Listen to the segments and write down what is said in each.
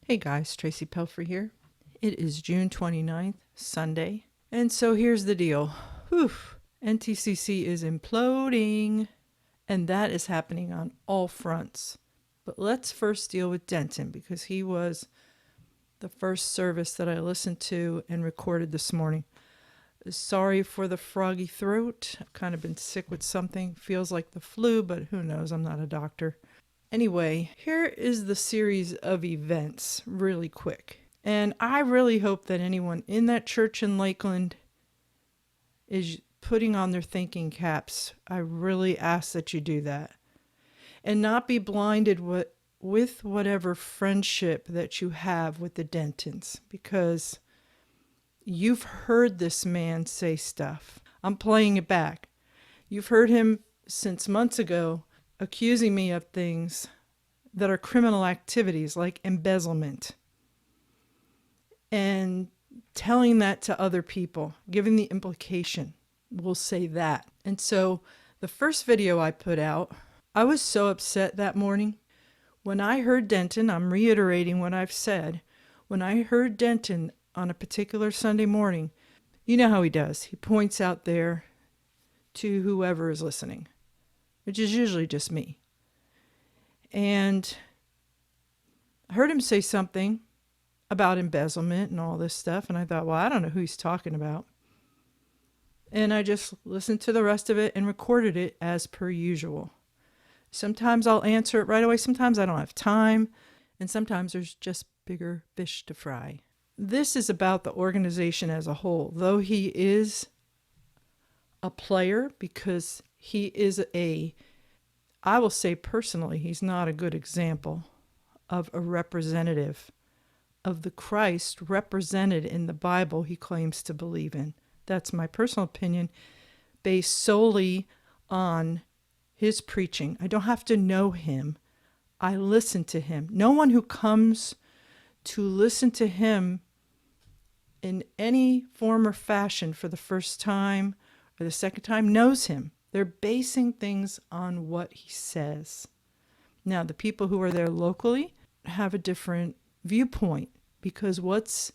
Hey guys, Tracy Pelfrey here. It is June 29th, Sunday. And so here's the deal. Whew. NTCC is imploding, and that is happening on all fronts. But let's first deal with Denton because he was the first service that I listened to and recorded this morning. Sorry for the froggy throat. I've kind of been sick with something. Feels like the flu, but who knows? I'm not a doctor. Anyway, here is the series of events really quick. And I really hope that anyone in that church in Lakeland is putting on their thinking caps. I really ask that you do that. And not be blinded with whatever friendship that you have with the Dentons. Because you've heard this man say stuff. I'm playing it back. You've heard him since months ago accusing me of things that are criminal activities like embezzlement and telling that to other people, giving the implication. We'll say that. And so the first video I put out, I was so upset that morning. When I heard Denton, I'm reiterating what I've said, when I heard Denton on a particular Sunday morning, you know how he does. He points out there to whoever is listening, which is usually just me. And I heard him say something about embezzlement and all this stuff. And I thought, well, I don't know who he's talking about. And I just listened to the rest of it and recorded it as per usual. Sometimes I'll answer it right away. Sometimes I don't have time. And sometimes there's just bigger fish to fry. This is about the organization as a whole. Though he is a player because he is I will say personally, he's not a good example of a representative of the Christ represented in the Bible he claims to believe in. That's my personal opinion, based solely on his preaching. I don't have to know him. I listen to him. No one who comes to listen to him in any form or fashion for the first time or the second time knows him. They're basing things on what he says. Now, the people who are there locally have a different viewpoint because what's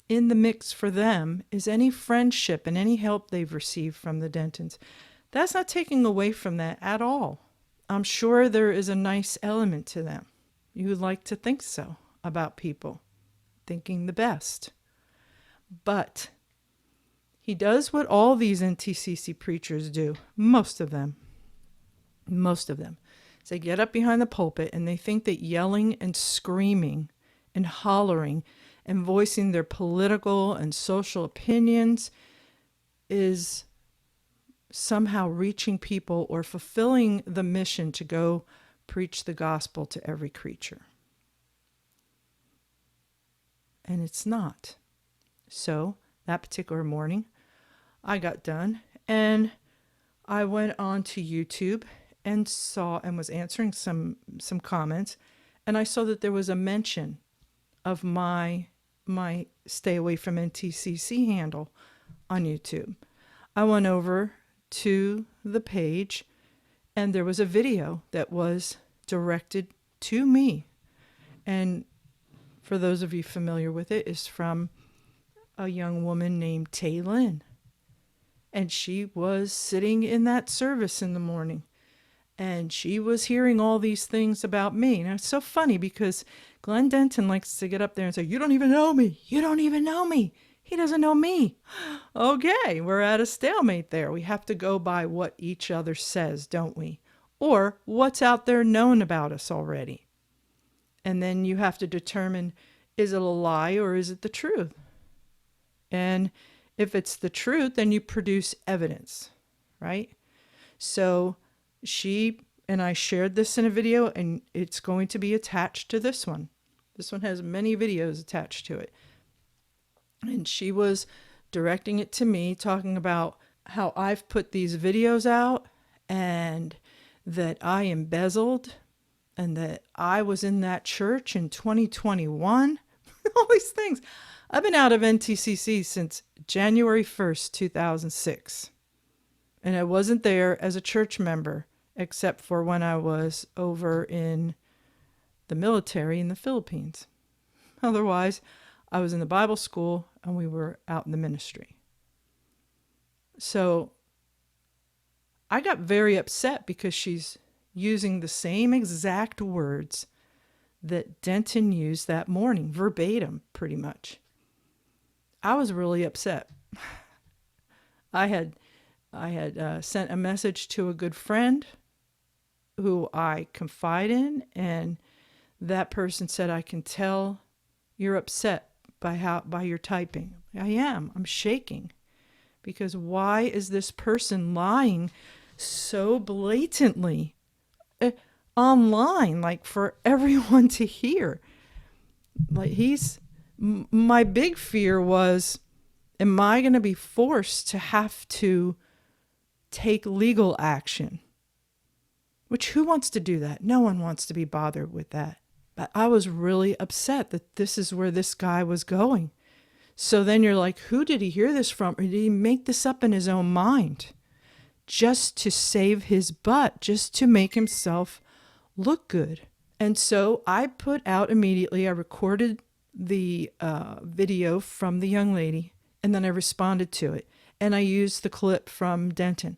in the mix for them is any friendship and any help they've received from the Dentons. That's not taking away from that at all. I'm sure there is a nice element to them. You would like to think so about people, thinking the best. But he does what all these NTCC preachers do, most of them. So they get up behind the pulpit and they think that yelling and screaming and hollering and voicing their political and social opinions is somehow reaching people or fulfilling the mission to go preach the gospel to every creature. And it's not. So that particular morning, I got done and I went on to YouTube and was answering some comments, and I saw that there was a mention of my Stay Away from NTCC handle on YouTube. I went over to the page and there was a video that was directed to me. And for those of you familiar with it, is from a young woman named Tay Lynn. And she was sitting in that service in the morning. And she was hearing all these things about me. And it's so funny because Glenn Denton likes to get up there and say, you don't even know me. You don't even know me. He doesn't know me. Okay, we're at a stalemate there. We have to go by what each other says, don't we? Or what's out there known about us already. And then you have to determine, is it a lie or is it the truth? And if it's the truth, then you produce evidence, right? So she and I shared this in a video, and it's going to be attached to this one. This one has many videos attached to it. And she was directing it to me, talking about how I've put these videos out and that I embezzled and that I was in that church in 2021. All these things. I've been out of NTCC since January 1st, 2006. And I wasn't there as a church member, except for when I was over in the military in the Philippines. Otherwise, I was in the Bible school and we were out in the ministry. So I got very upset because she's using the same exact words that Denton used that morning, verbatim, pretty much. I was really upset. I had sent a message to a good friend who I confide in, and that person said, I can tell you're upset by your typing. I am. I'm shaking. Because why is this person lying so blatantly online, like for everyone to hear? Like my big fear was, am I going to be forced to have to take legal action? Which, who wants to do that? No one wants to be bothered with that. But I was really upset that this is where this guy was going. So then you're like, who did he hear this from? Or did he make this up in his own mind? Just to save his butt, just to make himself look good. And so I put out immediately, I recorded the video from the young lady, and then I responded to it. And I used the clip from Denton.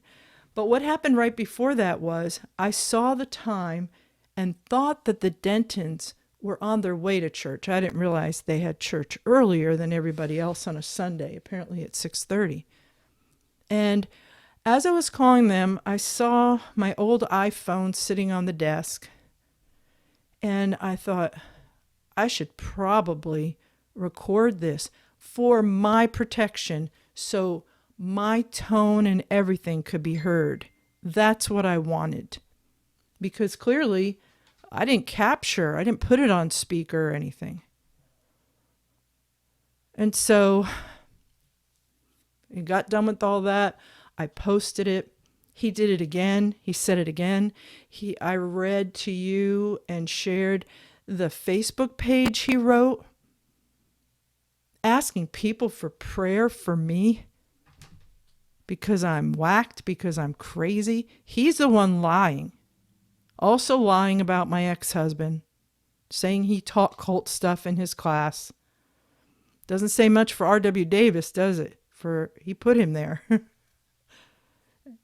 But what happened right before that was I saw the time and thought that the Dentons were on their way to church. I didn't realize they had church earlier than everybody else on a Sunday, apparently at 6:30. And as I was calling them, I saw my old iPhone sitting on the desk. And I thought, I should probably record this for my protection so my tone and everything could be heard. That's what I wanted. Because clearly, I didn't put it on speaker or anything. And so, I got done with all that. I posted it. He did it again. He said it again. I read to you and shared the Facebook page he wrote, asking people for prayer for me because I'm whacked, because I'm crazy. He's the one lying. Also lying about my ex-husband, saying he taught cult stuff in his class. Doesn't say much for R.W. Davis, does it? He put him there.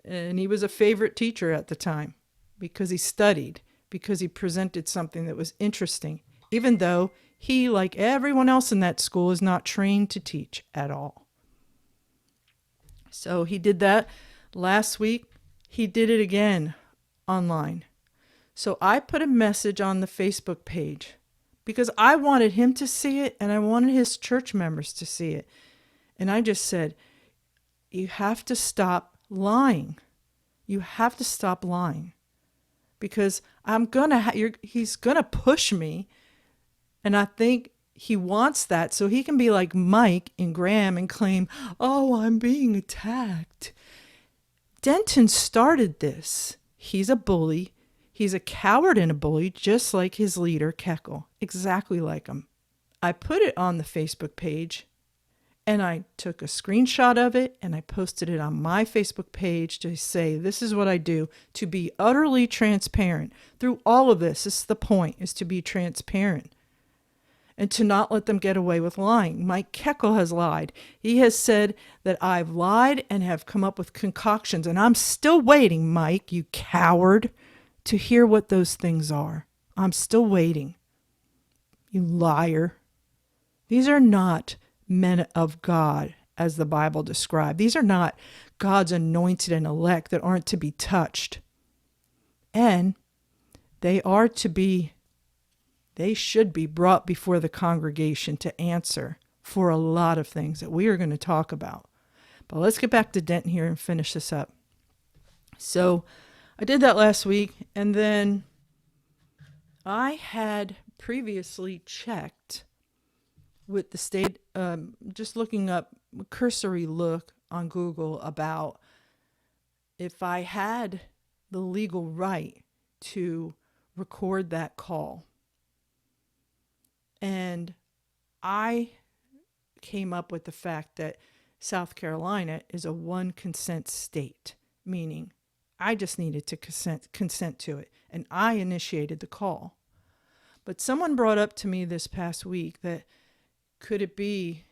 And he was a favorite teacher at the time because he studied, because he presented something that was interesting, even though he, like everyone else in that school, is not trained to teach at all. So he did that last week. He did it again online. So I put a message on the Facebook page because I wanted him to see it and I wanted his church members to see it. And I just said, you have to stop lying. You have to stop lying because he's going to push me. And I think he wants that so he can be like Mike and Graham and claim, oh, I'm being attacked. Denton started this. He's a bully. He's a coward and a bully, just like his leader, Keckle. Exactly like him. I put it on the Facebook page, and I took a screenshot of it, and I posted it on my Facebook page to say, this is what I do, to be utterly transparent. Through all of this is the point, is to be transparent. And to not let them get away with lying. Mike Keckle has lied. He has said that I've lied and have come up with concoctions. And I'm still waiting, Mike, you coward, to hear what those things are. I'm still waiting. You liar. These are not men of God, as the Bible described. These are not God's anointed and elect that aren't to be touched. And they should be brought before the congregation to answer for a lot of things that we are going to talk about. But let's get back to Denton here and finish this up. So I did that last week, and then I had previously checked with the state, just looking up a cursory look on Google about if I had the legal right to record that call. And I came up with the fact that South Carolina is a one consent state, meaning I just needed to consent to it. And I initiated the call. But someone brought up to me this past week that could it be,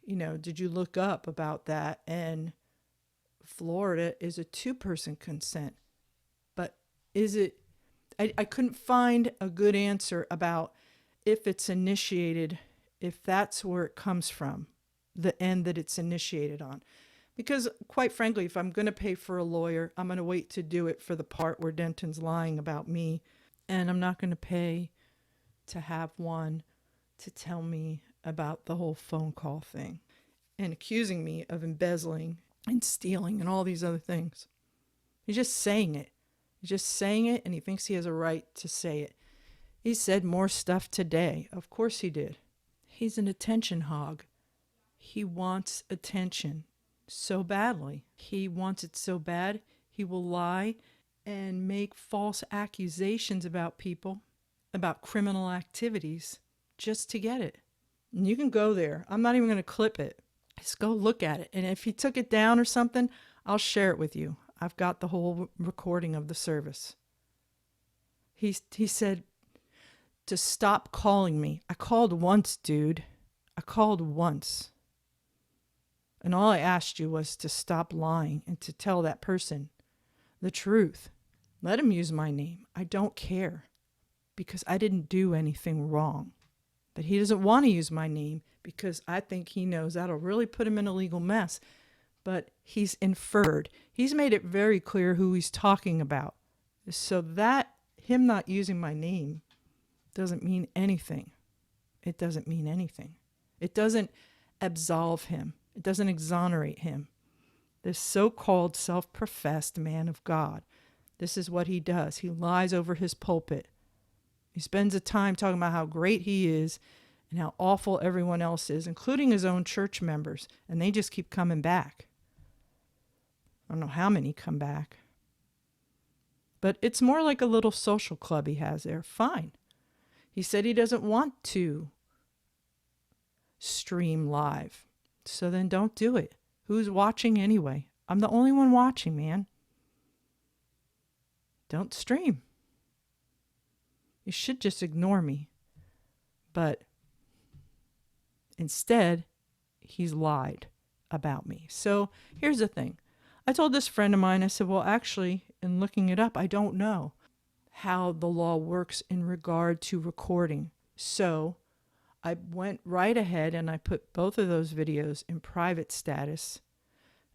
did you look up about that? And Florida is a 2-person consent. But is it, I couldn't find a good answer about if it's initiated, if that's where it comes from, the end that it's initiated on. Because quite frankly, if I'm going to pay for a lawyer, I'm going to wait to do it for the part where Denton's lying about me. And I'm not going to pay to have one to tell me about the whole phone call thing and accusing me of embezzling and stealing and all these other things. He's just saying it. He's just saying it, and he thinks he has a right to say it. He said more stuff today. Of course he did. He's an attention hog. He wants attention so badly. He wants it so bad, he will lie and make false accusations about people, about criminal activities, just to get it. And you can go there. I'm not even going to clip it. Just go look at it. And if he took it down or something, I'll share it with you. I've got the whole recording of the service. He said to stop calling me. I called once, dude. I called once. And all I asked you was to stop lying and to tell that person the truth. Let him use my name. I don't care because I didn't do anything wrong. But he doesn't want to use my name because I think he knows that'll really put him in a legal mess. But he's inferred. He's made it very clear who he's talking about. So that him not using my name doesn't mean anything. It doesn't mean anything. It doesn't absolve him. It doesn't exonerate him. This so-called self-professed man of God, this is what he does. He lies over his pulpit. He spends the time talking about how great he is and how awful everyone else is, including his own church members, and they just keep coming back. I don't know how many come back. But it's more like a little social club he has there. Fine. He said he doesn't want to stream live. So then don't do it. Who's watching anyway? I'm the only one watching, man. Don't stream. You should just ignore me. But instead, he's lied about me. So here's the thing. I told this friend of mine, I said, well, actually, in looking it up, I don't know how the law works in regard to recording. So I went right ahead and I put both of those videos in private status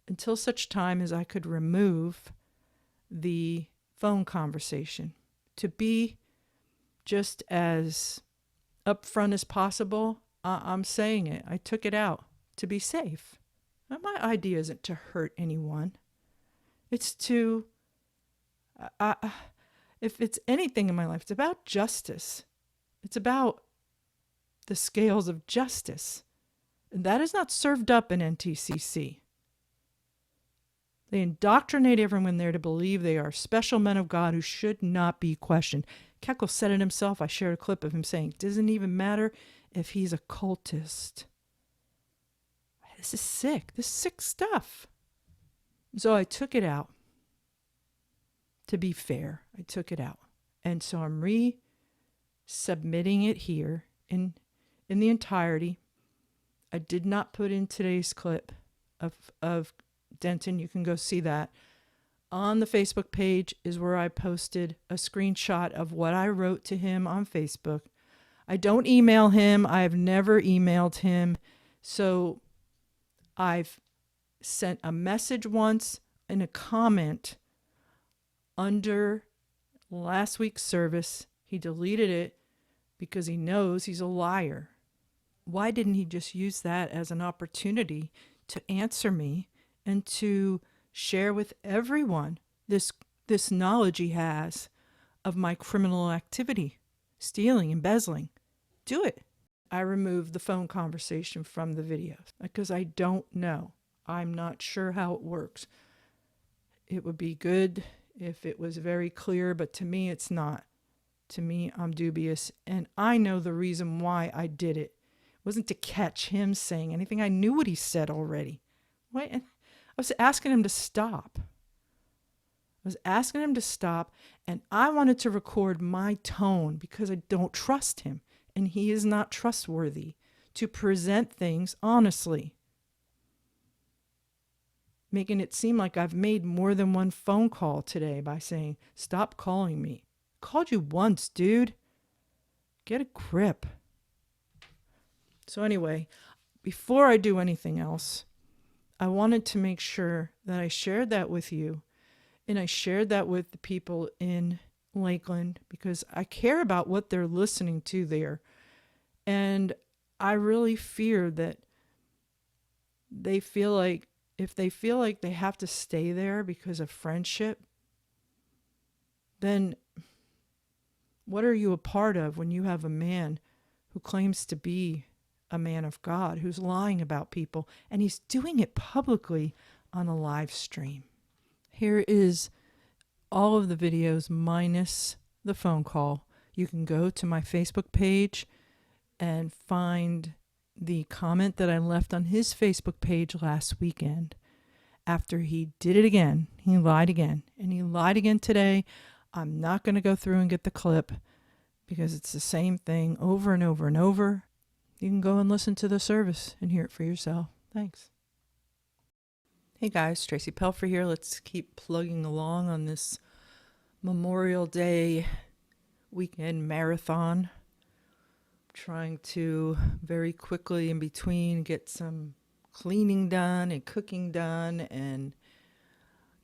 until such time as I could remove the phone conversation. To be just as upfront as possible, I'm saying it. I took it out to be safe. Now, my idea isn't to hurt anyone. It's to, if it's anything in my life, it's about justice. It's about the scales of justice. And that is not served up in NTCC. They indoctrinate everyone there to believe they are special men of God who should not be questioned. Kekel said it himself. I shared a clip of him saying, it doesn't even matter if he's a cultist. This is sick. This is sick stuff. So I took it out. To be fair, I took it out. And so I'm resubmitting it here in the entirety. I did not put in today's clip of Denton. You can go see that. On the Facebook page is where I posted a screenshot of what I wrote to him on Facebook. I don't email him. I've never emailed him. So I've sent a message once in a comment under last week's service. He deleted it because he knows he's a liar. Why didn't he just use that as an opportunity to answer me and to share with everyone this knowledge he has of my criminal activity, stealing, embezzling? Do it. I removed the phone conversation from the videos because I don't know. I'm not sure how it works. It would be good if it was very clear, but to me, it's not. To me, I'm dubious, and I know the reason why I did it. It wasn't to catch him saying anything. I knew what he said already. I was asking him to stop. I was asking him to stop, and I wanted to record my tone because I don't trust him, and he is not trustworthy to present things honestly. Making it seem like I've made more than one phone call today by saying, stop calling me. Called you once, dude. Get a grip. So anyway, before I do anything else, I wanted to make sure that I shared that with you, and I shared that with the people in Lakeland because I care about what they're listening to there. And I really fear that they feel like if they feel like they have to stay there because of friendship, then what are you a part of when you have a man who claims to be a man of God, who's lying about people, and he's doing it publicly on a live stream? Here is all of the videos minus the phone call. You can go to my Facebook page and find the comment that I left on his Facebook page last weekend. After he did it again, he lied again, and he lied again today. I'm not going to go through and get the clip because it's the same thing over and over and over. You can go and listen to the service and hear it for yourself. Thanks. Hey guys, Tracy Pelfer here. Let's keep plugging along on this Memorial Day weekend marathon. Trying to very quickly in between get some cleaning done and cooking done and,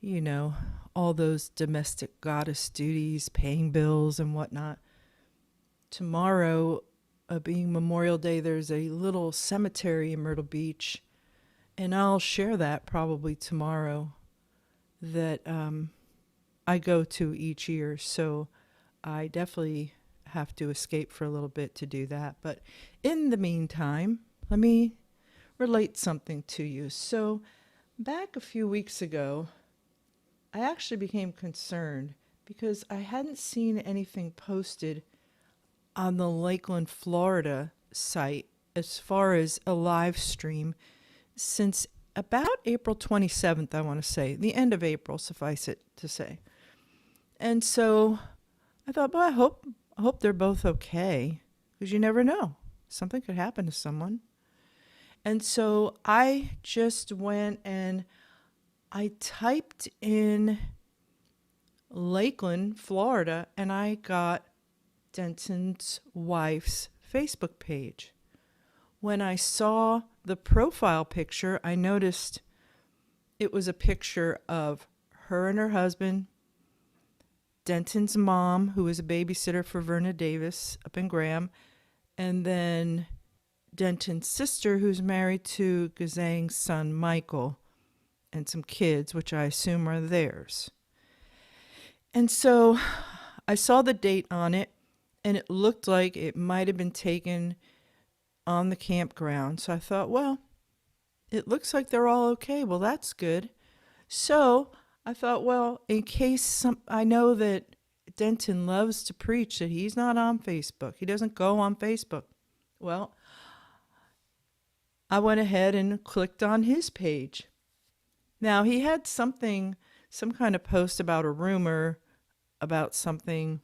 you know, all those domestic goddess duties, paying bills and whatnot. Tomorrow, being Memorial Day, there's a little cemetery in Myrtle Beach, and I'll share that probably tomorrow, that I go to each year. So I definitely have to escape for a little bit to do that. But in the meantime, let me relate something to you. So back a few weeks ago, I actually became concerned because I hadn't seen anything posted on the Lakeland, Florida site as far as a live stream since about April 27th, I want to say, the end of April, suffice it to say. And so I thought, well, I hope they're both okay, because you never know. Something could happen to someone. And so I just went and I typed in Lakeland, Florida, and I got Denton's wife's Facebook page. When I saw the profile picture, I noticed it was a picture of her and her husband, Denton's mom, who was a babysitter for Verna Davis up in Graham, and then Denton's sister, who's married to Gazang's son, Michael, and some kids, which I assume are theirs. And so I saw the date on it, and it looked like it might have been taken on the campground. So I thought, well, it looks like they're all okay. Well, that's good. So I thought, well, in case I know that Denton loves to preach that he's not on Facebook. He doesn't go on Facebook. Well, I went ahead and clicked on his page. Now, he had some kind of post about a rumor about something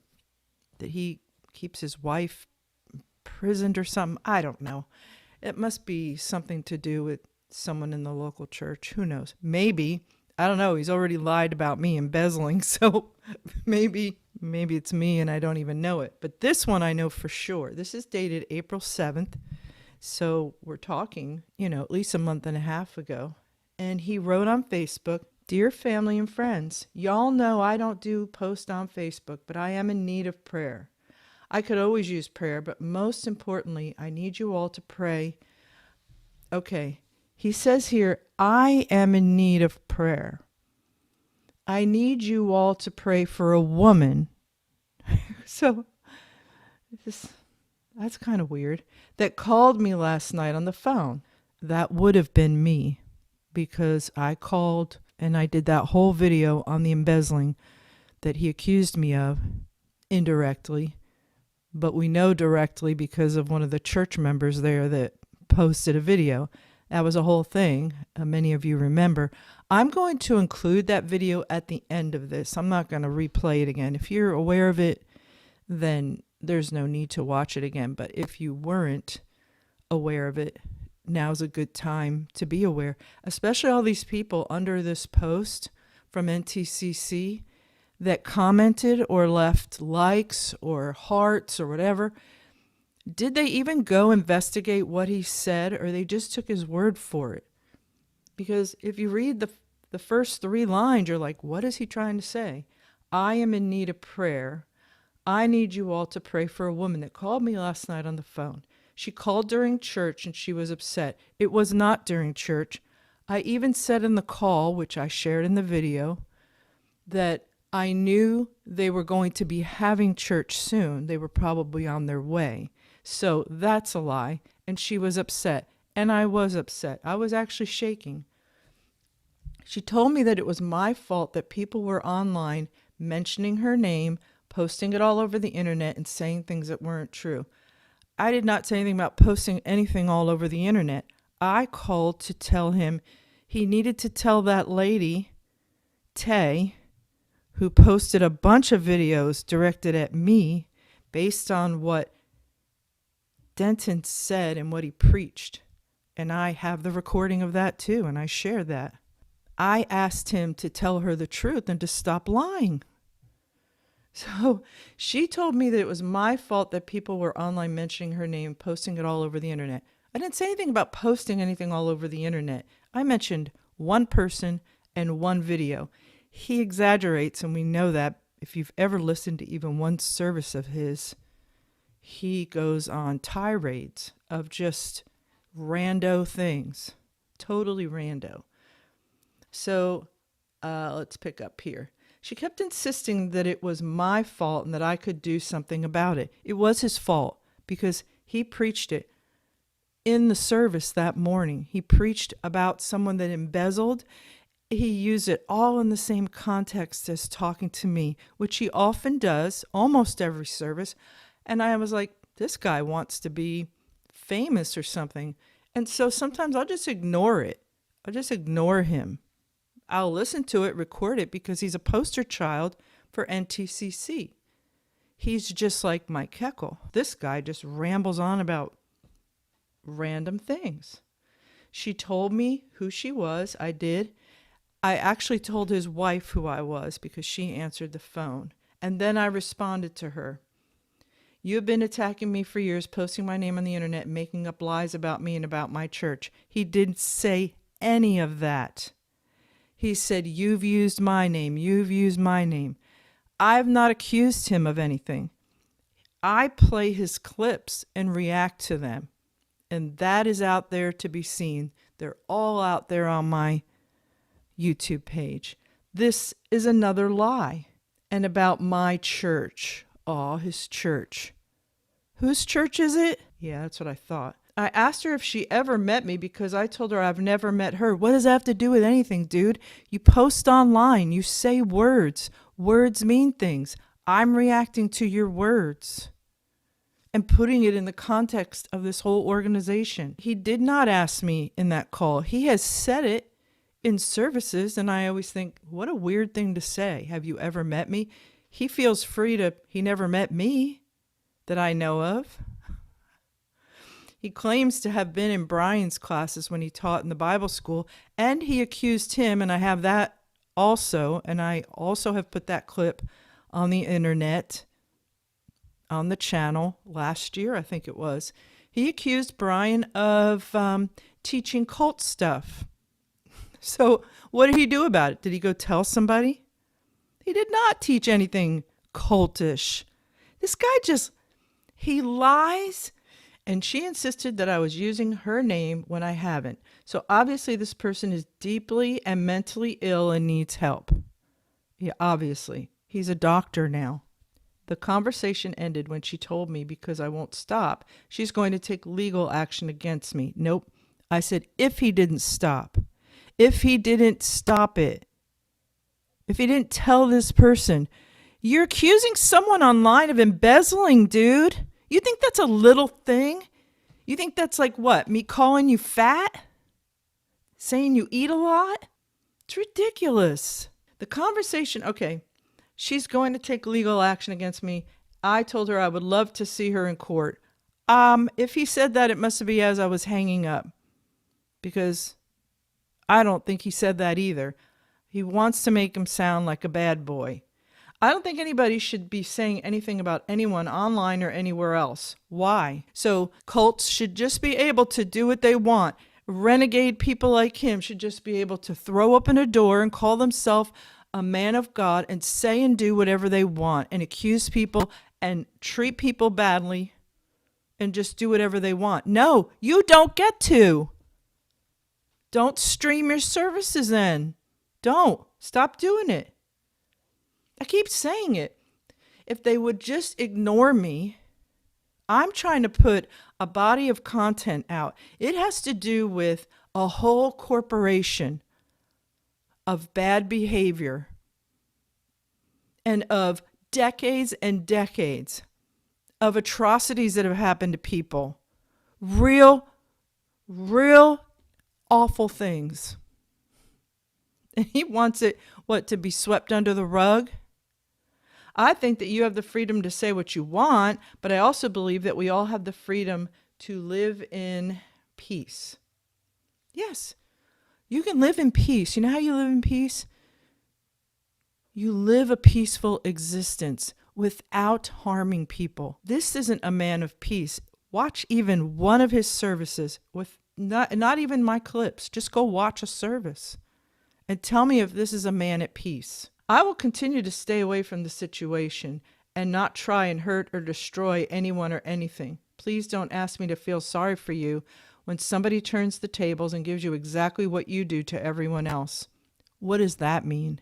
that he keeps his wife imprisoned or something. I don't know. It must be something to do with someone in the local church. Who knows? Maybe. I don't know. He's already lied about me embezzling, so maybe it's me and I don't even know it. But this one I know for sure. This is dated April 7th. So we're talking, at least a month and a half ago. And he wrote on Facebook, "Dear family and friends, y'all know I don't do post on Facebook, but I am in need of prayer. I could always use prayer, but most importantly, I need you all to pray." Okay, he says here, I am in need of prayer. I need you all to pray for a woman. So, that's kind of weird. That called me last night on the phone. That would have been me, because I called and I did that whole video on the embezzling that he accused me of indirectly. But we know directly because of one of the church members there that posted a video. That was a whole thing. Many of you remember. I'm going to include that video at the end of this. I'm not going to replay it again. If you're aware of it, then there's no need to watch it again. But if you weren't aware of it, now's a good time to be aware. Especially all these people under this post from NTCC that commented or left likes or hearts or whatever. Did they even go investigate what he said, or they just took his word for it? Because if you read the first 3 lines, you're like, what is he trying to say? I am in need of prayer. I need you all to pray for a woman that called me last night on the phone. She called during church and she was upset. It was not during church. I even said in the call, which I shared in the video, that I knew they were going to be having church soon. They were probably on their way. So that's a lie. And she was upset. And I was upset. I was actually shaking. She told me that it was my fault that people were online mentioning her name, posting it all over the internet, and saying things that weren't true. I did not say anything about posting anything all over the internet. I called to tell him he needed to tell that lady, Tay, who posted a bunch of videos directed at me based on what Denton said and what he preached. And I have the recording of that too, and I shared that. I asked him to tell her the truth and to stop lying. So she told me that it was my fault that people were online mentioning her name, posting it all over the internet. I didn't say anything about posting anything all over the internet. I mentioned one person and one video. He exaggerates, and we know that. If you've ever listened to even one service of his, he goes on tirades of just rando things. Totally rando. So let's pick up here. She kept insisting that it was my fault and that I could do something about it. It was his fault because he preached it in the service that morning. He preached about someone that embezzled. He used it all in the same context as talking to me, which he often does, almost every service. And I was like, this guy wants to be famous or something. And so sometimes I'll just ignore it. I'll just ignore him. I'll listen to it, record it, because he's a poster child for NTCC. He's just like Mike Heckel. This guy just rambles on about random things. She told me who she was. I did. I actually told his wife who I was because she answered the phone. And then I responded to her. You have been attacking me for years, posting my name on the internet, and making up lies about me and about my church. He didn't say any of that. He said, you've used my name. You've used my name. I've not accused him of anything. I play his clips and react to them. And that is out there to be seen. They're all out there on my YouTube page. This is another lie. And about my church. Aw, his church. Whose church is it? Yeah, that's what I thought. I asked her if she ever met me because I told her I've never met her. What does that have to do with anything, dude? You post online. You say words. Words mean things. I'm reacting to your words and putting it in the context of this whole organization. He did not ask me in that call. He has said it in services, and I always think, what a weird thing to say. Have you ever met me? He feels free to, he never met me that I know of. He claims to have been in Brian's classes when he taught in the Bible school, and he accused him, and I have that also, and I also have put that clip on the internet, on the channel last year, I think it was. He accused Brian of teaching cult stuff. So what did he do about it? Did he go tell somebody? He did not teach anything cultish. This guy he lies. And she insisted that I was using her name when I haven't. So obviously this person is deeply and mentally ill and needs help. Yeah, obviously. He's a doctor now. The conversation ended when she told me because I won't stop, she's going to take legal action against me. Nope. I said, if he didn't stop. If he didn't stop it. If he didn't tell this person. You're accusing someone online of embezzling, dude. You think that's a little thing? You think that's like what? Me calling you fat? saying you eat a lot? It's ridiculous. The conversation, okay, she's going to take legal action against me. I told her I would love to see her in court. If he said that, it must be as I was hanging up, because I don't think he said that either. He wants to make him sound like a bad boy. I don't think anybody should be saying anything about anyone online or anywhere else. Why? So cults should just be able to do what they want. Renegade people like him should just be able to throw open a door and call themselves a man of God and say and do whatever they want and accuse people and treat people badly and just do whatever they want. No, you don't get to. Don't stream your services then. Don't. Stop doing it. I keep saying it. If they would just ignore me, I'm trying to put a body of content out. It has to do with a whole corporation of bad behavior and of decades and decades of atrocities that have happened to people. Real awful things. And he wants it, to be swept under the rug? I think that you have the freedom to say what you want, but I also believe that we all have the freedom to live in peace. Yes, you can live in peace. You know how you live in peace? You live a peaceful existence without harming people. This isn't a man of peace. Watch even one of his services with not even my clips. Just go watch a service and tell me if this is a man at peace. I will continue to stay away from the situation and not try and hurt or destroy anyone or anything. Please don't ask me to feel sorry for you when somebody turns the tables and gives you exactly what you do to everyone else. What does that mean?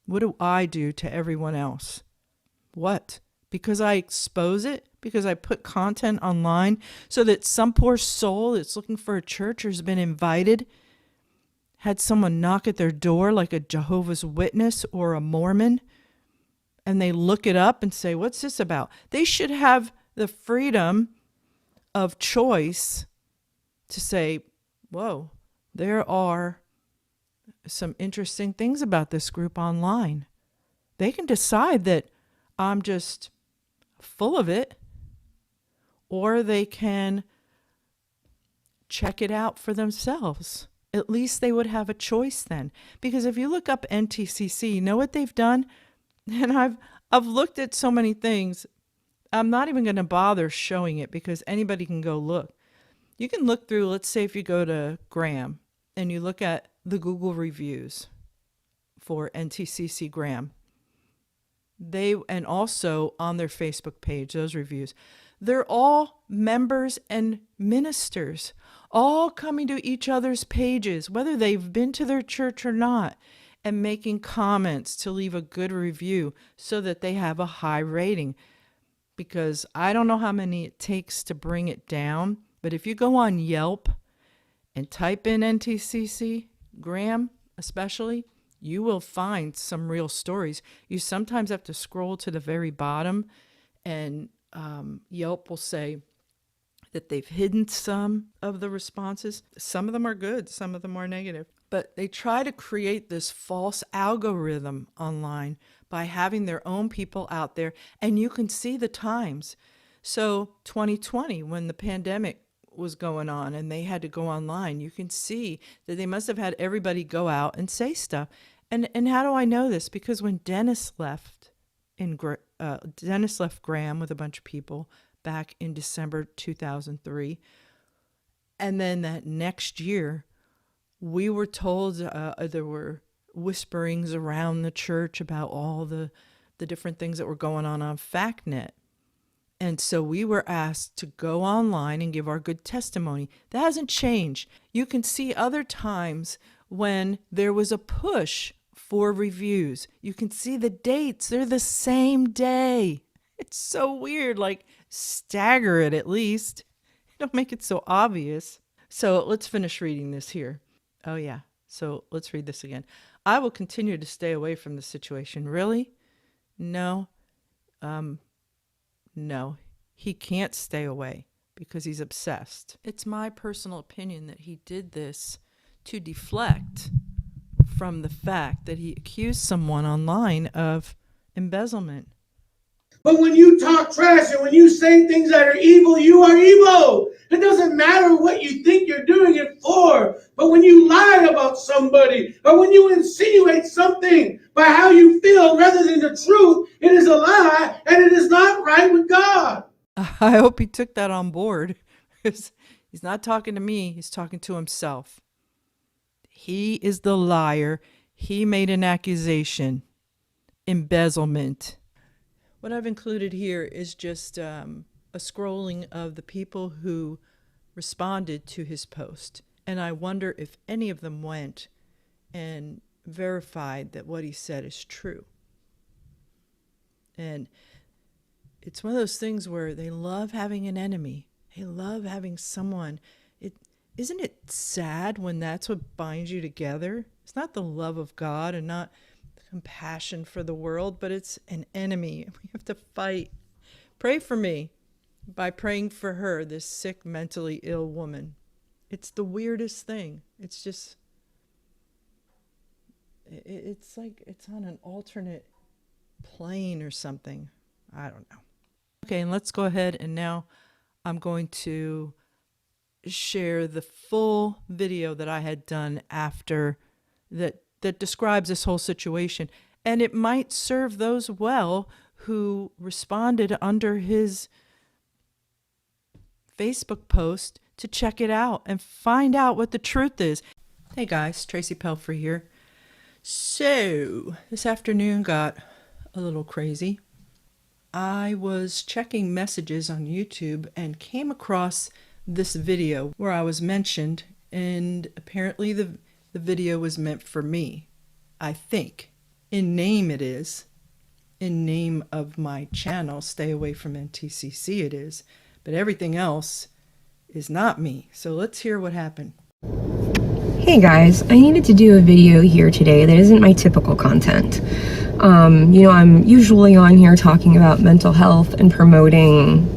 What do I do to everyone else? What? Because I expose it? Because I put content online so that some poor soul that's looking for a church or has been invited had someone knock at their door like a Jehovah's Witness or a Mormon, and they look it up and say, what's this about? They should have the freedom of choice to say, whoa, there are some interesting things about this group online. They can decide that I'm just full of it, or they can check it out for themselves. At least they would have a choice then. Because if you look up NTCC, you know what they've done? And I've looked at so many things. I'm not even going to bother showing it because anybody can go look. You can look through, let's say if you go to Graham and you look at the Google reviews for NTCC Graham. And also on their Facebook page, those reviews, they're all members and ministers, all coming to each other's pages, whether they've been to their church or not, and making comments to leave a good review so that they have a high rating. Because I don't know how many it takes to bring it down, but if you go on Yelp and type in NTCC, Graham especially, you will find some real stories. You sometimes have to scroll to the very bottom, and Yelp will say that they've hidden some of the responses. Some of them are good, some of them are negative. But they try to create this false algorithm online by having their own people out there, and you can see the times. So 2020, when the pandemic was going on and they had to go online, you can see that they must have had everybody go out and say stuff. And how do I know this? Because when Dennis left Graham with a bunch of people back in December 2003, and then that next year, we were told there were whisperings around the church about all the different things that were going on FactNet. And so we were asked to go online and give our good testimony. That hasn't changed. You can see other times when there was a push for reviews. You can see the dates. They're the same day. It's so weird. Like, stagger it at least. Don't make it so obvious. So let's finish reading this here. Oh, yeah. So let's read this again. I will continue to stay away from the situation. Really? No. No. He can't stay away. because he's obsessed. It's my personal opinion that he did this to deflect from the fact that he accused someone online of embezzlement. But when you talk trash and when you say things that are evil, you are evil. It doesn't matter what you think you're doing it for. But when you lie about somebody or when you insinuate something by how you feel rather than the truth, it is a lie and it is not right with God. I hope he took that on board, because he's not talking to me, he's talking to himself. He is the liar. He made an accusation. Embezzlement. What I've included here is just a scrolling of the people who responded to his post. And I wonder if any of them went and verified that what he said is true. And it's one of those things where they love having an enemy. They love having someone. Isn't it sad when that's what binds you together? It's not the love of God and not compassion for the world, but it's an enemy. We have to fight. Pray for me by praying for her, this sick, mentally ill woman. It's the weirdest thing. It's just, it's like it's on an alternate plane or something. I don't know. Okay, and let's go ahead, and now I'm going to share the full video that I had done after that describes this whole situation. And it might serve those well who responded under his Facebook post to check it out and find out what the truth is. Hey guys, Tracy Pelfrey here. So, this afternoon got a little crazy. I was checking messages on YouTube and came across this video where I was mentioned, and apparently the video was meant for me. I think. In name it is. In name of my channel, Stay Away from NTCC, it is. But everything else is not me. So let's hear what happened. Hey guys, I needed to do a video here today that isn't my typical content. I'm usually on here talking about mental health and promoting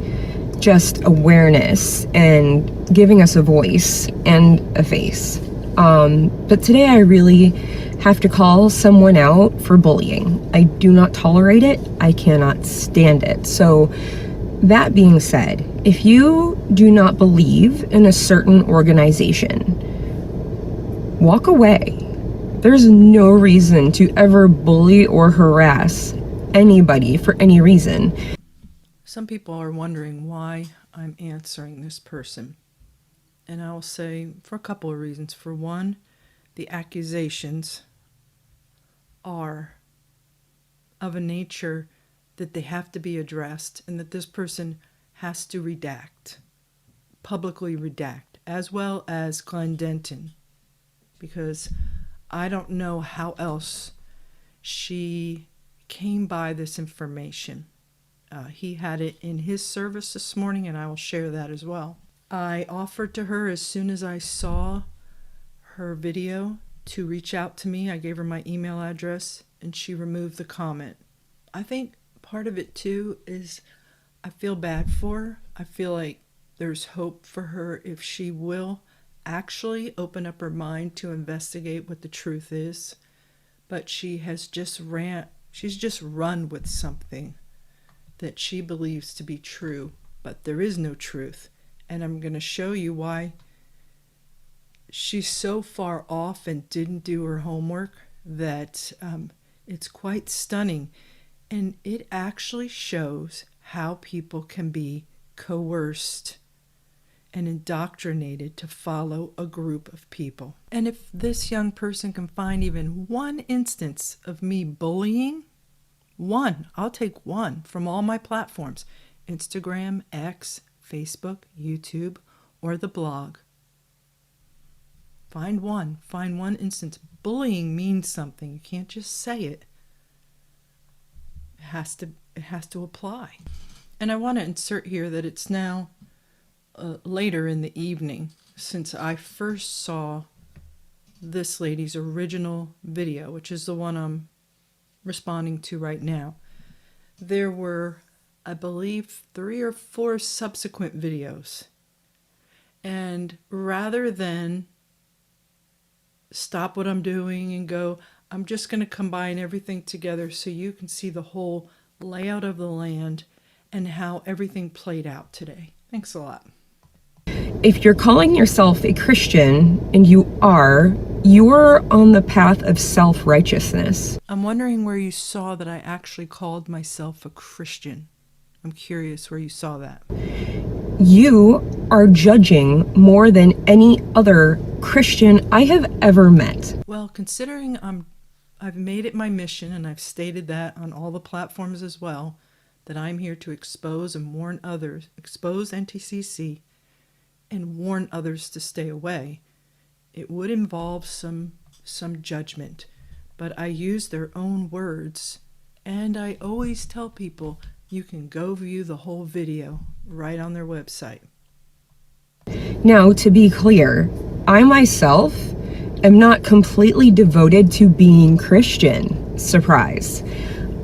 just awareness and giving us a voice and a face. But today I really have to call someone out for bullying. I do not tolerate it. I cannot stand it. So that being said, if you do not believe in a certain organization, walk away. There's no reason to ever bully or harass anybody for any reason. Some people are wondering why I'm answering this person. And I will say for a couple of reasons. For one, the accusations are of a nature that they have to be addressed and that this person has to redact, publicly redact, as well as Glenn Denton, because I don't know how else she came by this information. He had it in his service this morning, and I will share that as well. I offered to her as soon as I saw her video to reach out to me. I gave her my email address, and she removed the comment. I think part of it, too, is I feel bad for her. I feel like there's hope for her if she will actually open up her mind to investigate what the truth is. But she has she's just run with something that she believes to be true, but there is no truth. And I'm going to show you why she's so far off and didn't do her homework that it's quite stunning. And it actually shows how people can be coerced and indoctrinated to follow a group of people. And if this young person can find even one instance of me bullying, I'll take one from all my platforms, Instagram, X, Facebook, YouTube, or the blog. Find one instance. Bullying means something. You can't just say it. It has to apply. And I want to insert here that it's now later in the evening since I first saw this lady's original video, which is the one I'm responding to right now. There were I believe, 3 or 4 subsequent videos. And rather than stop what I'm doing and go, I'm just going to combine everything together so you can see the whole layout of the land and how everything played out today. Thanks a lot. If you're calling yourself a Christian, and you're on the path of self-righteousness. I'm wondering where you saw that I actually called myself a Christian. I'm curious where you saw that. You are judging more than any other Christian I have ever met. Well, considering I've made it my mission, and I've stated that on all the platforms as well, that I'm here to expose and warn others, expose NTCC, and warn others to stay away. It would involve some judgment, but I use their own words, and I always tell people you can go view the whole video right on their website. Now, to be clear, I myself am not completely devoted to being Christian. Surprise.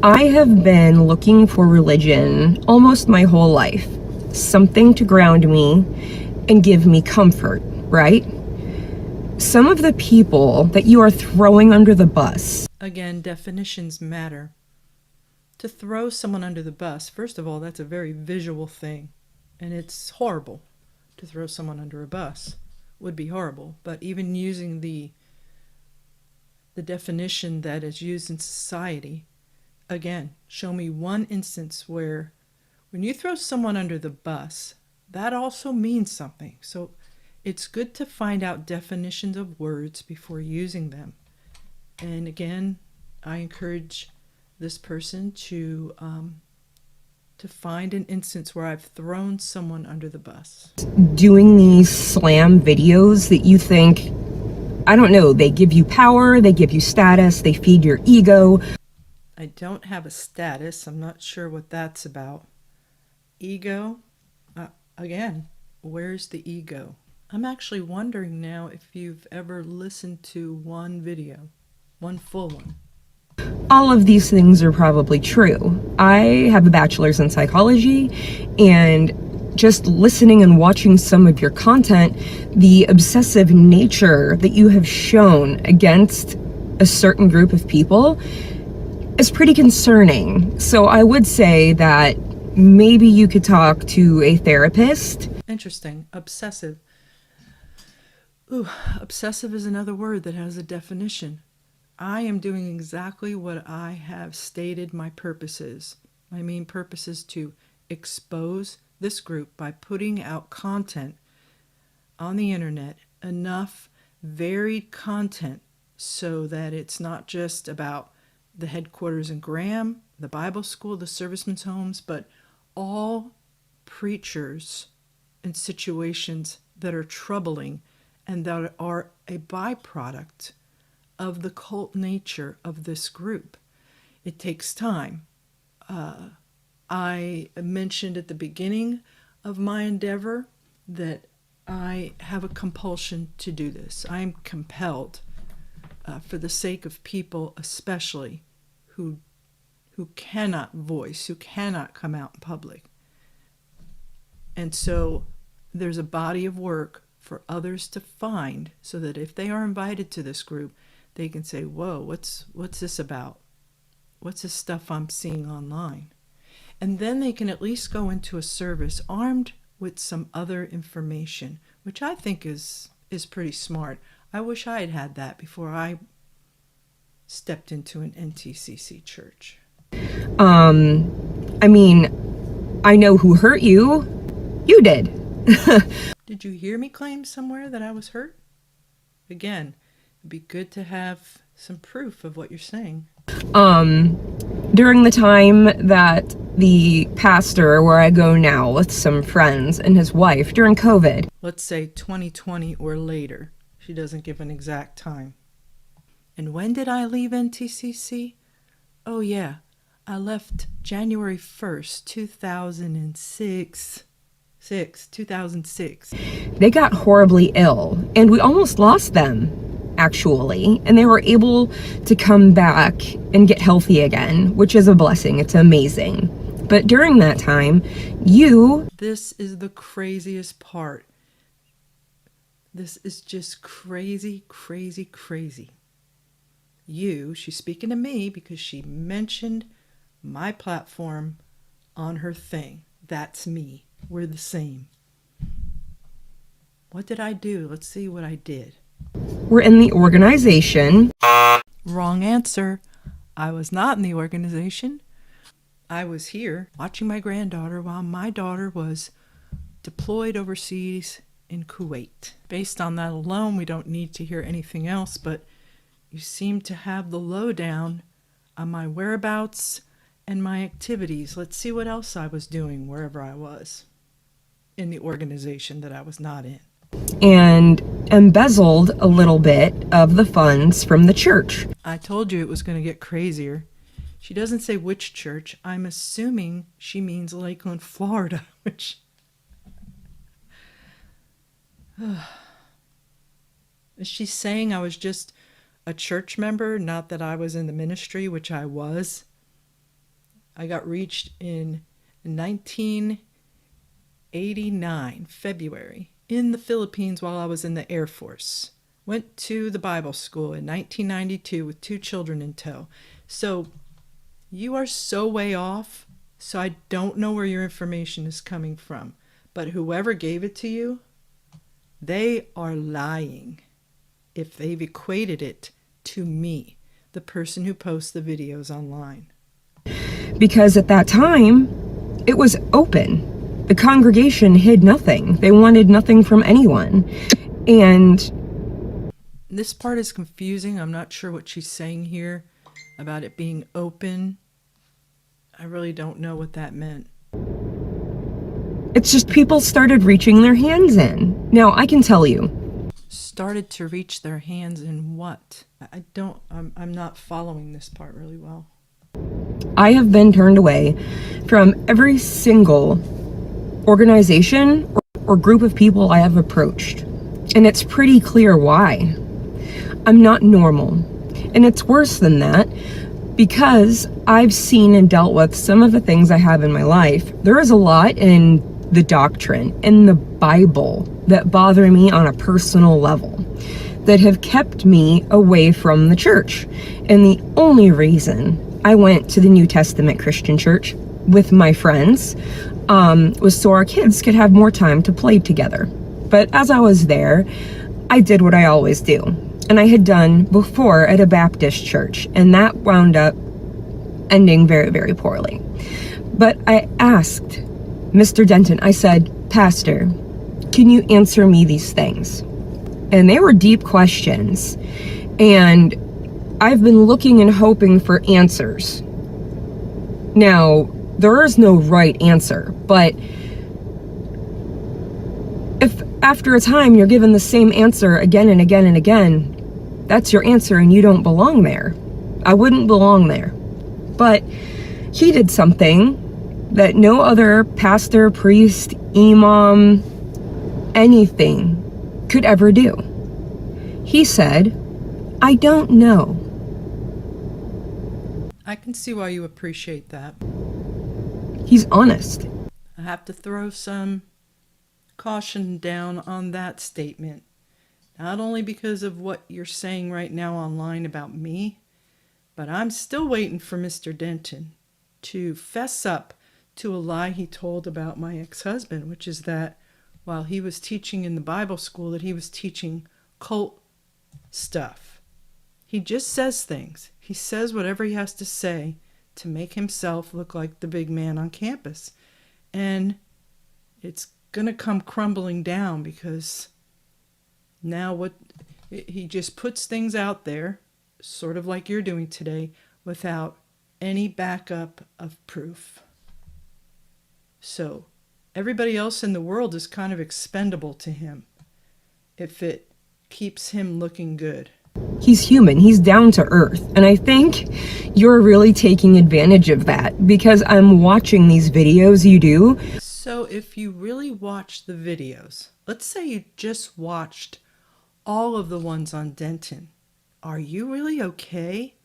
I have been looking for religion almost my whole life. Something to ground me and give me comfort, right? Some of the people that you are throwing under the bus. Again, definitions matter. To throw someone under the bus, first of all, that's a very visual thing, and it's horrible. To throw someone under a bus would be horrible, but even using the definition that is used in society, again, show me one instance where when you throw someone under the bus, that also means something. So it's good to find out definitions of words before using them. And again, I encourage this person to find an instance where I've thrown someone under the bus. Doing these slam videos that you think, I don't know, they give you power, they give you status, they feed your ego. I don't have a status. I'm not sure what that's about. Ego? Again, where's the ego? I'm actually wondering now if you've ever listened to one video, one full one. All of these things are probably true. I have a bachelor's in psychology, and just listening and watching some of your content, the obsessive nature that you have shown against a certain group of people is pretty concerning. So I would say that maybe you could talk to a therapist. Interesting. Obsessive. Ooh, obsessive is another word that has a definition. I am doing exactly what I have stated my purpose is. My main purpose is to expose this group by putting out content on the internet, enough varied content so that it's not just about the headquarters in Graham, the Bible school, the servicemen's homes, but all preachers in situations that are troubling and that are a byproduct of the cult nature of this group. It takes time. I mentioned at the beginning of my endeavor that I have a compulsion to do this. I am compelled for the sake of people especially who cannot voice, who cannot come out in public. And so there's a body of work for others to find so that if they are invited to this group, they can say, whoa, what's this about? What's this stuff I'm seeing online? And then they can at least go into a service armed with some other information, which I think is pretty smart. I wish I had had that before I stepped into an NTCC church. I mean, I know who hurt you. You did. Did you hear me claim somewhere that I was hurt? Again, it'd be good to have some proof of what you're saying. During the time that the pastor where I go now with some friends and his wife during COVID. Let's say 2020 or later. She doesn't give an exact time. And when did I leave NTCC? Oh yeah, I left January 1st, 2006. 2006. They got horribly ill, and we almost lost them, actually. And they were able to come back and get healthy again, which is a blessing. It's amazing. But during that time, you... This is the craziest part. This is just crazy, crazy, crazy. She's speaking to me because she mentioned my platform on her thing. That's me. We're the same. What did I do? Let's see what I did. We're in the organization. Wrong answer. I was not in the organization. I was here watching my granddaughter while my daughter was deployed overseas in Kuwait. Based on that alone, we don't need to hear anything else, but you seem to have the lowdown on my whereabouts and my activities. Let's see what else I was doing wherever I was in the organization that I was not in. And embezzled a little bit of the funds from the church. I told you it was going to get crazier. She doesn't say which church. I'm assuming she means Lakeland, Florida, which... Is she saying I was just a church member, not that I was in the ministry, which I was? I got reached in 1989, February, in the Philippines while I was in the Air Force. Went to the Bible school in 1992 with 2 children in tow. So you are so way off, so I don't know where your information is coming from. But whoever gave it to you, they are lying if they've equated it to me, the person who posts the videos online. Because at that time, it was open. The congregation hid nothing. They wanted nothing from anyone. And this part is confusing. I'm not sure what she's saying here about it being open. I really don't know what that meant. it's just people started reaching their hands in. Now, I can tell you. Started to reach their hands in what? I'm not following this part really well. I have been turned away from every single organization or group of people I have approached. And it's pretty clear why. I'm not normal. And it's worse than that because I've seen and dealt with some of the things I have in my life. There is a lot in the doctrine, in the Bible, that bother me on a personal level, that have kept me away from the church. And the only reason I went to the New Testament Christian church with my friends was so our kids could have more time to play together. But as I was there, I did what I always do. And I had done before at a Baptist church, and that wound up ending very, very poorly. But I asked Mr. Denton, I said, "Pastor, can you answer me these things?" And they were deep questions. And I've been looking and hoping for answers. Now, there is no right answer, but if after a time you're given the same answer again and again and again, that's your answer and you don't belong there. I wouldn't belong there. But he did something that no other pastor, priest, imam, anything could ever do. He said, "I don't know." I can see why you appreciate that. He's honest. I have to throw some caution down on that statement. Not only because of what you're saying right now online about me, but I'm still waiting for Mr. Denton to fess up to a lie he told about my ex-husband, which is that while he was teaching in the Bible school, that he was teaching cult stuff. He just says things. He says whatever he has to say to make himself look like the big man on campus. And it's going to come crumbling down because now he just puts things out there, sort of like you're doing today, without any backup of proof. So everybody else in the world is kind of expendable to him if it keeps him looking good. He's human. He's down to earth. And I think you're really taking advantage of that because I'm watching these videos you do. So if you really watch the videos, let's say you just watched all of the ones on Denton, are you really okay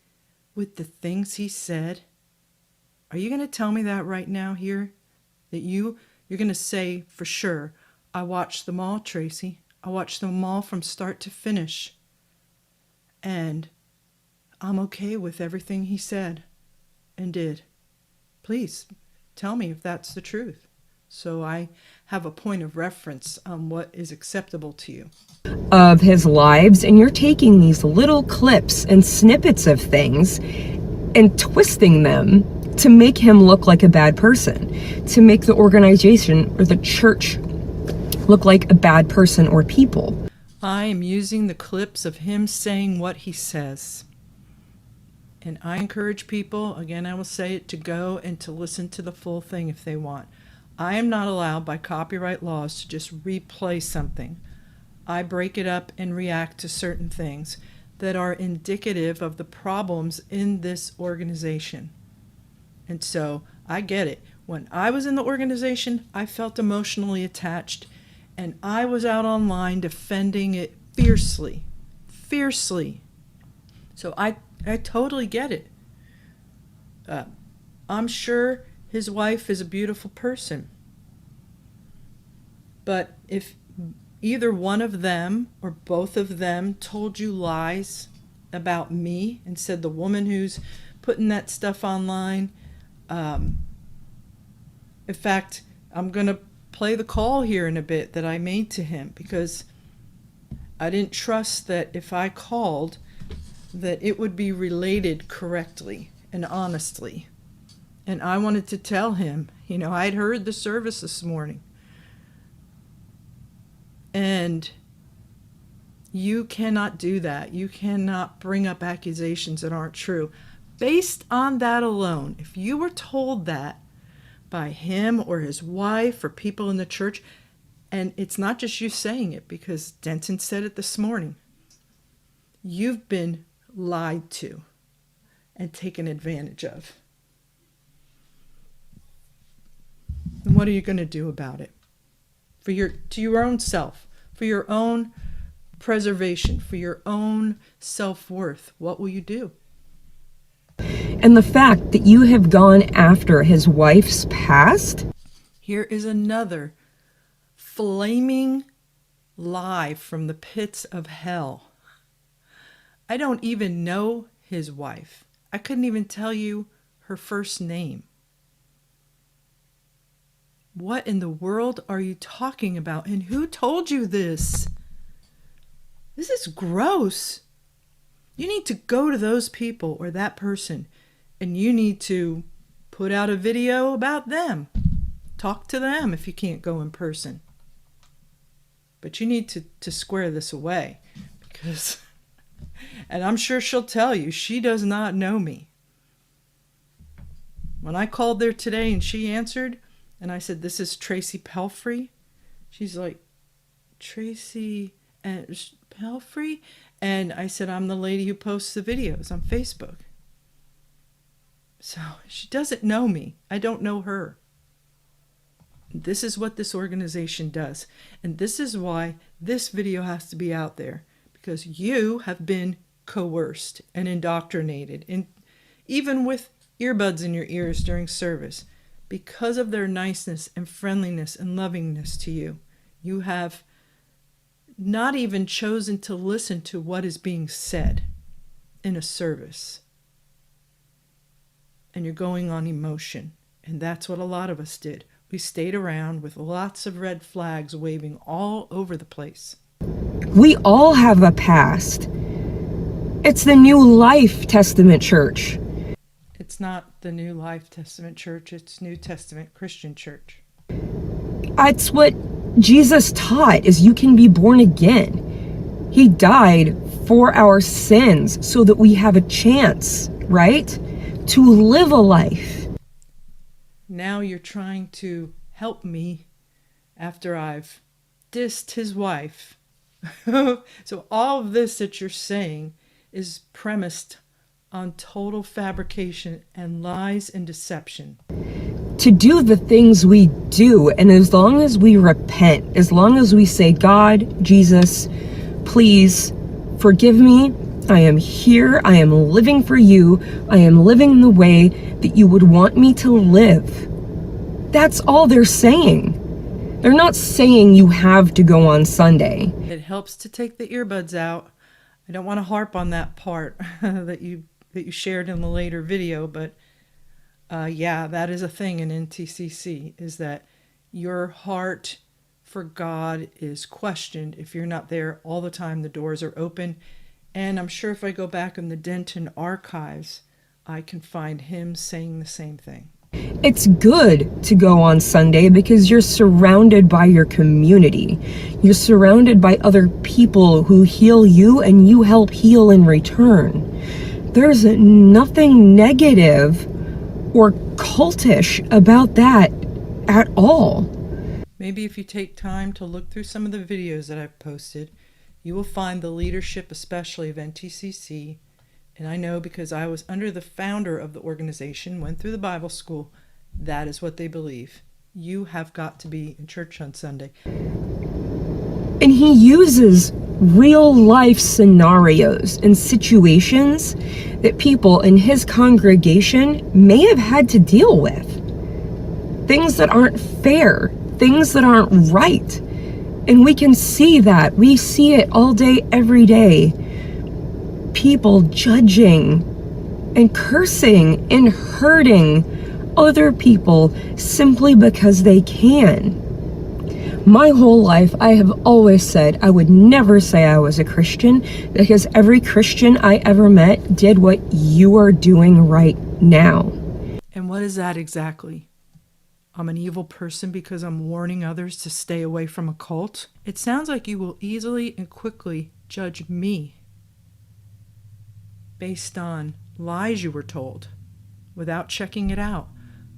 with the things he said? Are you going to tell me that right now here? That you're going to say for sure, I watched them all, Tracy. I watched them all from start to finish. And I'm okay with everything he said and did. Please tell me if that's the truth, so I have a point of reference on what is acceptable to you. Of his lives, and you're taking these little clips and snippets of things and twisting them to make him look like a bad person, to make the organization or the church look like a bad person or people. I am using the clips of him saying what he says. And I encourage people, again, I will say it, to go and to listen to the full thing if they want. I am not allowed by copyright laws to just replay something. I break it up and react to certain things that are indicative of the problems in this organization. And so I get it. When I was in the organization, I felt emotionally attached, and I was out online defending it fiercely. So I totally get it. I'm sure his wife is a beautiful person. But if either one of them or both of them told you lies about me and said the woman who's putting that stuff online, in fact, I'm going to play the call here in a bit that I made to him, because I didn't trust that if I called that it would be related correctly and honestly. And I wanted to tell him, I'd heard the service this morning. And you cannot do that. You cannot bring up accusations that aren't true. Based on that alone, if you were told that by him or his wife or people in the church, and it's not just you saying it, because Denton said it this morning, you've been lied to and taken advantage of. And what are you going to do about it? To your own self, for your own preservation, for your own self-worth, what will you do? And the fact that you have gone after his wife's past. Here is another flaming lie from the pits of hell. I don't even know his wife. I couldn't even tell you her first name. What in the world are you talking about? And who told you this? This is gross. You need to go to those people or that person, and you need to put out a video about them. Talk to them if you can't go in person. But you need to square this away, because, and I'm sure she'll tell you, she does not know me. When I called there today and she answered, and I said, "This is Tracy Pelfrey." She's like, "Tracy Pelfrey?" And I said, "I'm the lady who posts the videos on Facebook." So she doesn't know me. I don't know her. This is what this organization does. And this is why this video has to be out there, because you have been coerced and indoctrinated, and even with earbuds in your ears during service. Because of their niceness and friendliness and lovingness to you, you have not even chosen to listen to what is being said in a service. And you're going on emotion. And that's what a lot of us did. We stayed around with lots of red flags waving all over the place. We all have a past. It's the New Life Testament Church. It's not the New Life Testament Church, it's New Testament Christian Church. It's what Jesus taught, is you can be born again. He died for our sins so that we have a chance, right, to live a life. Now you're trying to help me after I've dissed his wife. So all of this that you're saying is premised on total fabrication and lies and deception. To do the things we do, and as long as we repent, as long as we say, "God, Jesus, please forgive me, I am here. I am living for you. I am living the way that you would want me to live. That's all they're saying. They're not saying you have to go on Sunday. It helps to take the earbuds out. I don't want to harp on that part that you shared in the later video, but yeah, that is a thing in NTCC, is that your heart for God is questioned if you're not there all the time. The doors are open. And I'm sure if I go back in the Denton archives, I can find him saying the same thing. It's good to go on Sunday because you're surrounded by your community. You're surrounded by other people who heal you and you help heal in return. There's nothing negative or cultish about that at all. Maybe if you take time to look through some of the videos that I've posted, you will find the leadership, especially of NTCC, and I know because I was under the founder of the organization, went through the Bible school, that is what they believe. You have got to be in church on Sunday. And he uses real life scenarios and situations that people in his congregation may have had to deal with. Things that aren't fair, things that aren't right. And we can see that. We see it all day, every day. People judging and cursing and hurting other people simply because they can. My whole life, I have always said I would never say I was a Christian because every Christian I ever met did what you are doing right now. And what is that exactly? I'm an evil person because I'm warning others to stay away from a cult? It sounds like you will easily and quickly judge me based on lies you were told without checking it out.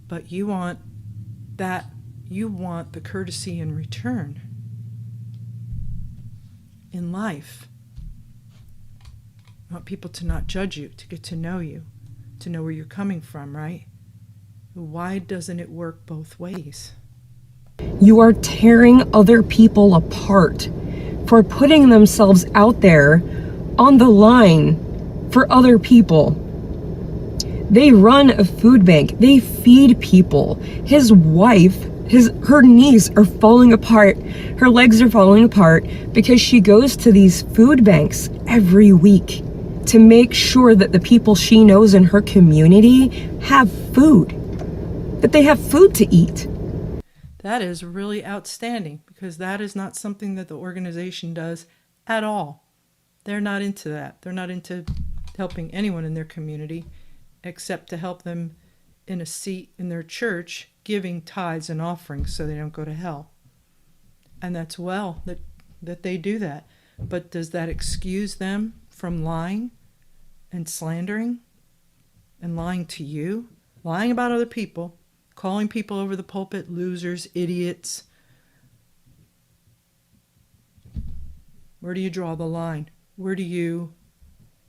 But you want the courtesy in return in life. You want people to not judge you, to get to know you, to know where you're coming from, right? Why doesn't it work both ways? You are tearing other people apart for putting themselves out there on the line for other people. They run a food bank. They feed people. His wife, her knees are falling apart. Her legs are falling apart because she goes to these food banks every week to make sure that the people she knows in her community have food. That they have food to eat. That is really outstanding because that is not something that the organization does at all. They're not into that. They're not into helping anyone in their community except to help them in a seat in their church giving tithes and offerings so they don't go to hell. And that's well that they do that. But does that excuse them from lying and slandering and lying to you? Lying about other people? Calling people over the pulpit losers, idiots. Where do you draw the line? Where do you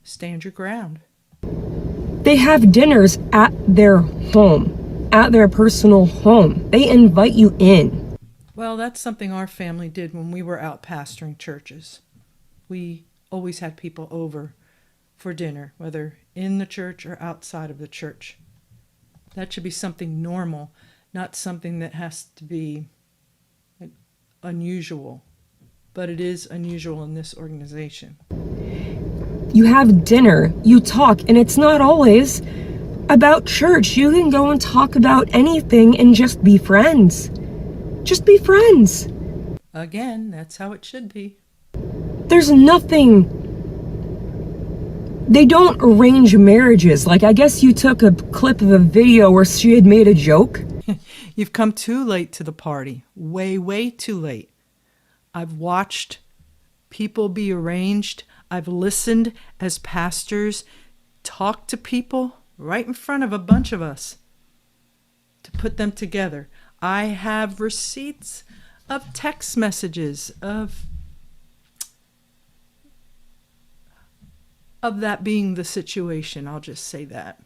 stand your ground? They have dinners at their home, at their personal home. They invite you in. Well, that's something our family did when we were out pastoring churches. We always had people over for dinner, whether in the church or outside of the church. That should be something normal, not something that has to be unusual. But it is unusual in this organization. You have dinner, you talk, and it's not always about church. You can go and talk about anything and just be friends. Just be friends. Again, that's how it should be. There's nothing. They don't arrange marriages. Like, I guess you took a clip of a video where she had made a joke. You've come too late to the party. Way, way too late. I've watched people be arranged. I've listened as pastors talk to people right in front of a bunch of us to put them together. I have receipts of text messages of that being the situation. I'll just say that.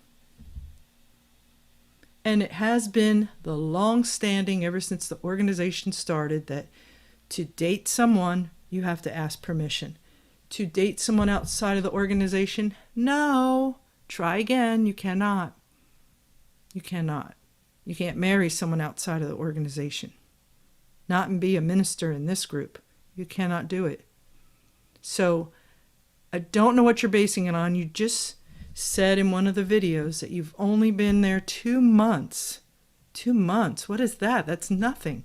And it has been the long-standing, ever since the organization started, that to date someone, you have to ask permission. to date someone outside of the organization? No. Try again. You cannot. You cannot. You can't marry someone outside of the organization. Not and be a minister in this group. You cannot do it. So I don't know what you're basing it on. You just said in one of the videos that you've only been there 2 months. 2 months. What is that? That's nothing.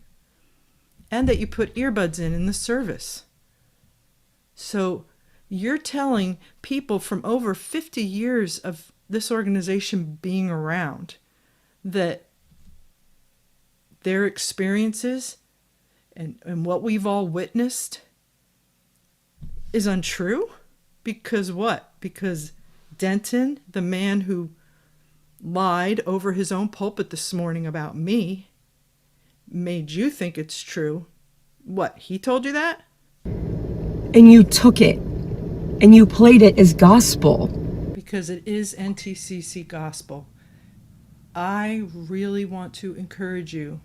And that you put earbuds in the service. So you're telling people from over 50 years of this organization being around that their experiences and what we've all witnessed is untrue? Because what? Because Denton, the man who lied over his own pulpit this morning about me, made you think it's true. What, he told you that? And you took it and you played it as gospel. Because it is NTCC gospel. I really want to encourage you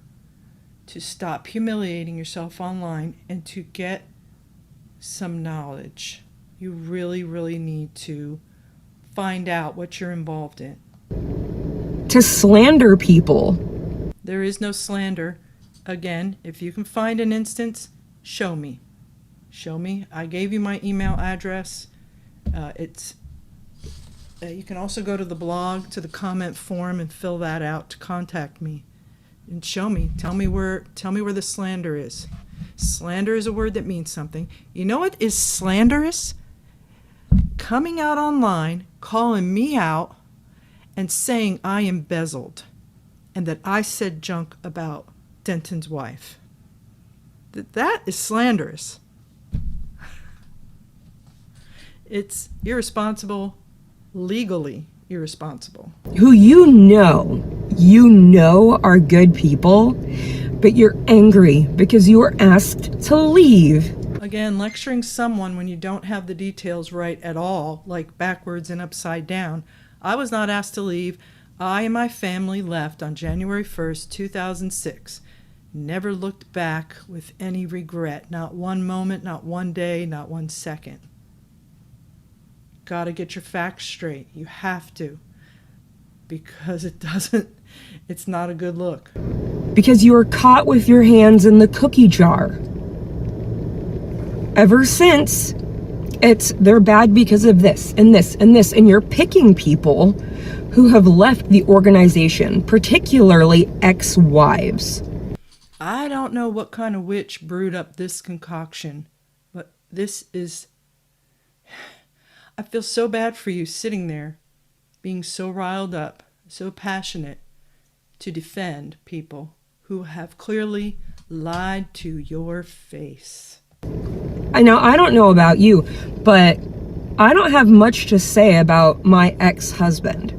to stop humiliating yourself online and to get some knowledge. You really, really need to find out what you're involved in. To slander people. There is no slander. Again, if you can find an instance, show me. Show me. I gave you my email address. You can also go to the blog, to the comment form, and fill that out to contact me. And show me. Tell me where the slander is. Slander is a word that means something. You know what is slanderous? Coming out online, calling me out, and saying I embezzled and that I said junk about Denton's wife. That is slanderous. It's irresponsible, legally irresponsible. Who you know are good people, but you're angry because you were asked to leave. Again, lecturing someone when you don't have the details right at all, like backwards and upside down. I was not asked to leave. I and my family left on January 1st, 2006. Never looked back with any regret. Not one moment, not one day, not 1 second. Got to get your facts straight. You have to. Because it's not a good look. Because you were caught with your hands in the cookie jar. Ever since, they're bad because of this and this and this, and you're picking people who have left the organization, particularly ex-wives. I don't know what kind of witch brewed up this concoction, but I feel so bad for you sitting there, being so riled up, so passionate to defend people who have clearly lied to your face. I know, I don't know about you, but I don't have much to say about my ex-husband.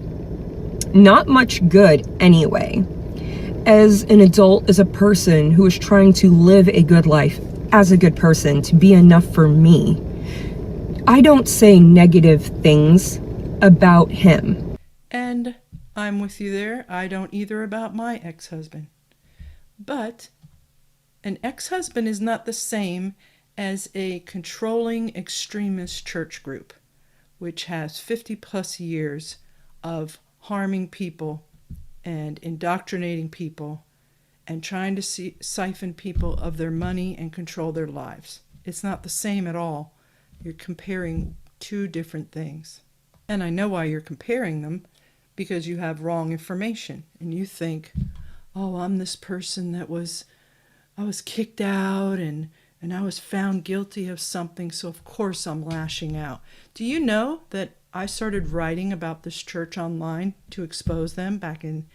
Not much good, anyway. As an adult, as a person who is trying to live a good life, as a good person, to be enough for me, I don't say negative things about him. And I'm with you there. I don't either about my ex-husband. But an ex-husband is not the same as a controlling extremist church group, which has 50 plus years of harming people and indoctrinating people and trying to siphon people of their money and control their lives. It's not the same at all. You're comparing two different things. And I know why you're comparing them, because you have wrong information and you think, oh, I'm this person I was kicked out and I was found guilty of something, so of course I'm lashing out. Do you know that I started writing about this church online to expose them back in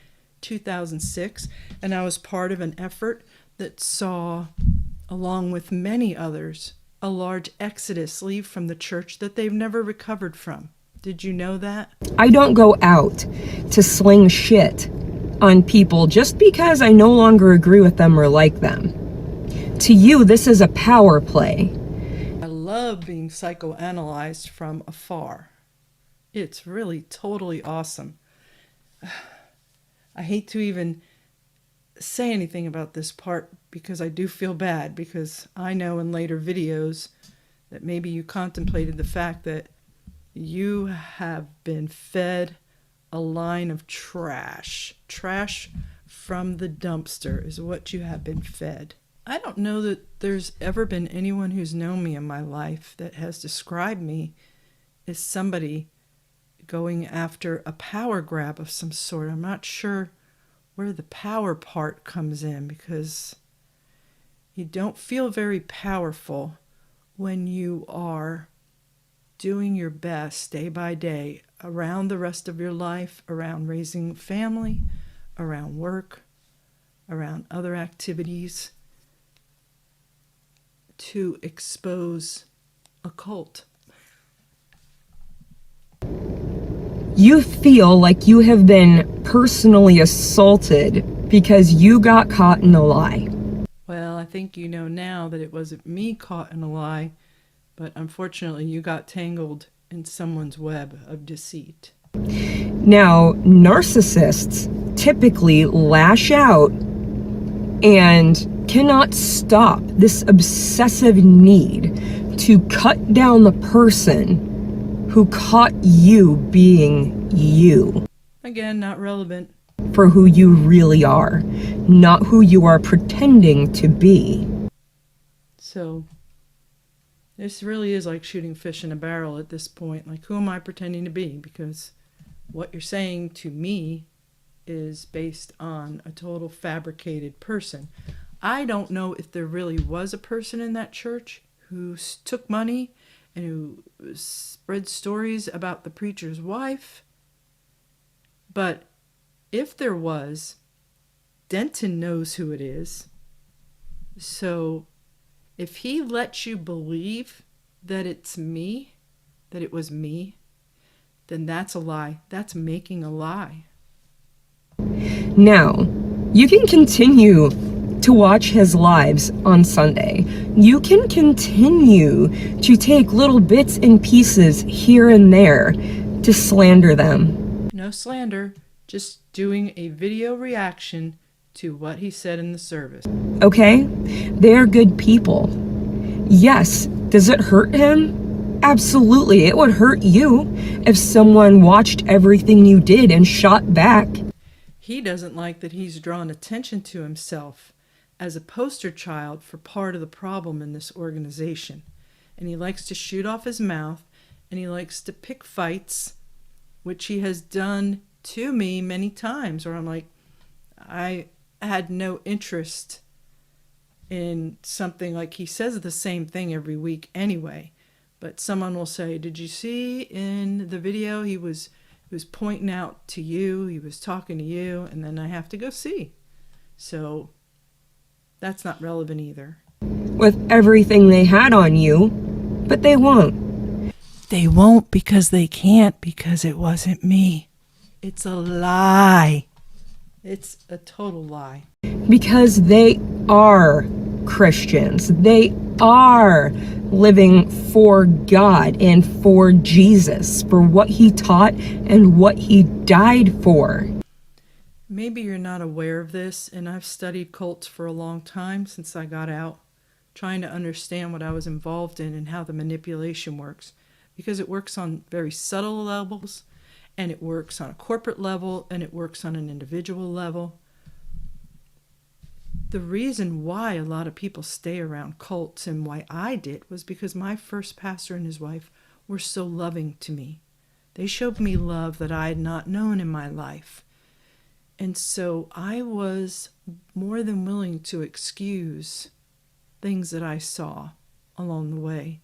2006, and I was part of an effort that saw, along with many others, a large exodus leave from the church that they've never recovered from. Did you know that? I don't go out to sling shit on people just because I no longer agree with them or like them. To you, this is a power play. I love being psychoanalyzed from afar. It's really totally awesome. I hate to even say anything about this part because I do feel bad, because I know in later videos that maybe you contemplated the fact that you have been fed a line of trash. Trash from the dumpster is what you have been fed. I don't know that there's ever been anyone who's known me in my life that has described me as somebody going after a power grab of some sort. I'm not sure where the power part comes in, because you don't feel very powerful when you are doing your best day by day around the rest of your life, around raising family, around work, around other activities, to expose a cult. You feel like you have been personally assaulted because you got caught in a lie. Well, I think you know now that it wasn't me caught in a lie, but unfortunately you got tangled in someone's web of deceit. Now, narcissists typically lash out and cannot stop this obsessive need to cut down the person who caught you being you. Again, not relevant. For who you really are, not who you are pretending to be. So this really is like shooting fish in a barrel at this point. Like, who am I pretending to be? Because what you're saying to me is based on a total fabricated person. I don't know if there really was a person in that church who took money and who spread stories about the preacher's wife. But if there was, Denton knows who it is. So if he lets you believe that it's me, that it was me, then that's a lie. That's making a lie. Now, you can continue to watch his lives on Sunday. You can continue to take little bits and pieces here and there to slander them. No slander, just doing a video reaction to what he said in the service. Okay? They're good people. Yes, does it hurt him? Absolutely, it would hurt you if someone watched everything you did and shot back. He doesn't like that he's drawn attention to himself as a poster child for part of the problem in this organization. And he likes to shoot off his mouth, and he likes to pick fights, which he has done to me many times, where I'm like, I had no interest in something. Like, he says the same thing every week anyway, but someone will say, did you see in the video he was pointing out to you, he was talking to you, and then I have to go see. So that's not relevant either. With everything they had on you, but they won't. They won't because they can't, because it wasn't me. It's a lie. It's a total lie. Because they are Christians. They are living for God and for Jesus, for what he taught and what he died for. Maybe you're not aware of this, and I've studied cults for a long time since I got out, trying to understand what I was involved in and how the manipulation works, because it works on very subtle levels, and it works on a corporate level, and it works on an individual level. The reason why a lot of people stay around cults, and why I did, was because my first pastor and his wife were so loving to me. They showed me love that I had not known in my life. And so I was more than willing to excuse things that I saw along the way.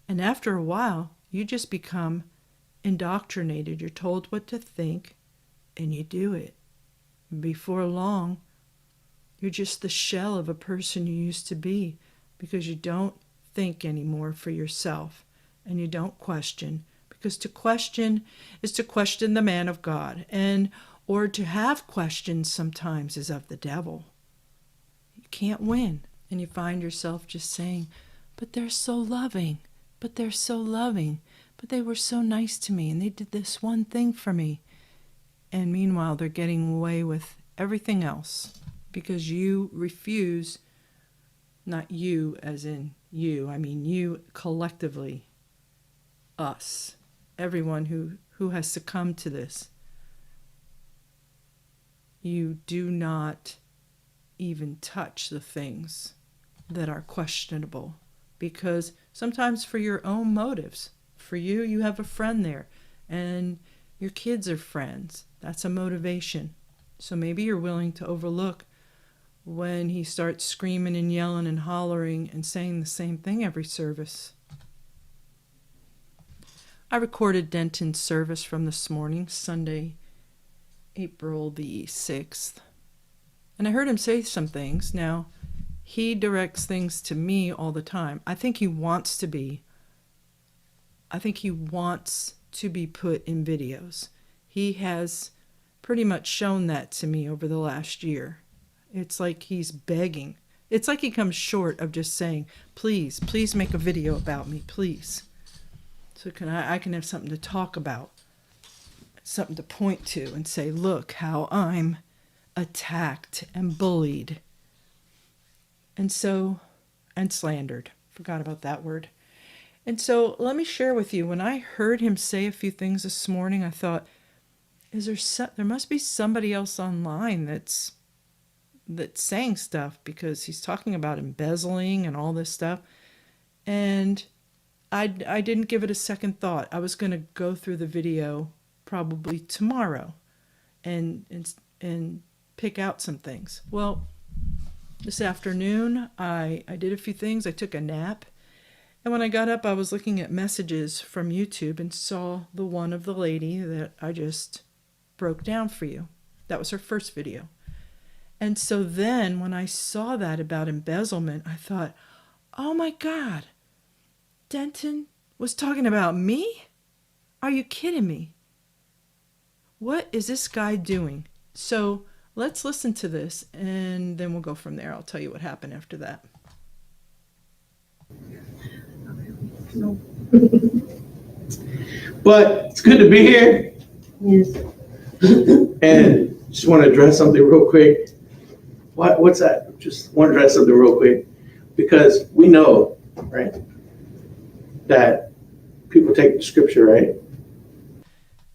And after a while, you just become indoctrinated. You're told what to think, and you do it. Before long, you're just the shell of a person you used to be, because you don't think anymore for yourself, and you don't question, because to question is to question the man of God, or to have questions sometimes is of the devil. You can't win, and you find yourself just saying, but they're so loving, but they're so loving, but they were so nice to me, and they did this one thing for me. And meanwhile, they're getting away with everything else, because you refuse, not you as in I mean you collectively, us, everyone who has succumbed to this, you do not even touch the things that are questionable, because sometimes for your own motives, for you have a friend there and your kids are friends. That's a motivation. So maybe you're willing to overlook when he starts screaming and yelling and hollering and saying the same thing every service. I recorded Denton's service from this morning, Sunday, April the 6th. And I heard him say some things. Now, he directs things to me all the time. I think he wants to be put in videos. He has pretty much shown that to me over the last year. It's like he's begging. It's like he comes short of just saying, please make a video about me, please. So I can have something to talk about, something to point to and say, look how I'm attacked and bullied. And slandered. Forgot about that word. And so let me share with you, when I heard him say a few things this morning, I thought, there must be somebody else online that's saying stuff, because he's talking about embezzling and all this stuff. And I didn't give it a second thought. I was going to go through the video probably tomorrow and pick out some things. Well, this afternoon I did a few things. I took a nap. And when I got up, I was looking at messages from YouTube and saw the one of the lady that I just broke down for you. That was her first video. And so then when I saw that about embezzlement, I thought, oh my God, Denton was talking about me? Are you kidding me? What is this guy doing? So let's listen to this and then we'll go from there. I'll tell you what happened after that. But it's good to be here. Yes. And just want to address something real quick. What's that? Just want to address something real quick, because we know, right, that people take the scripture, right?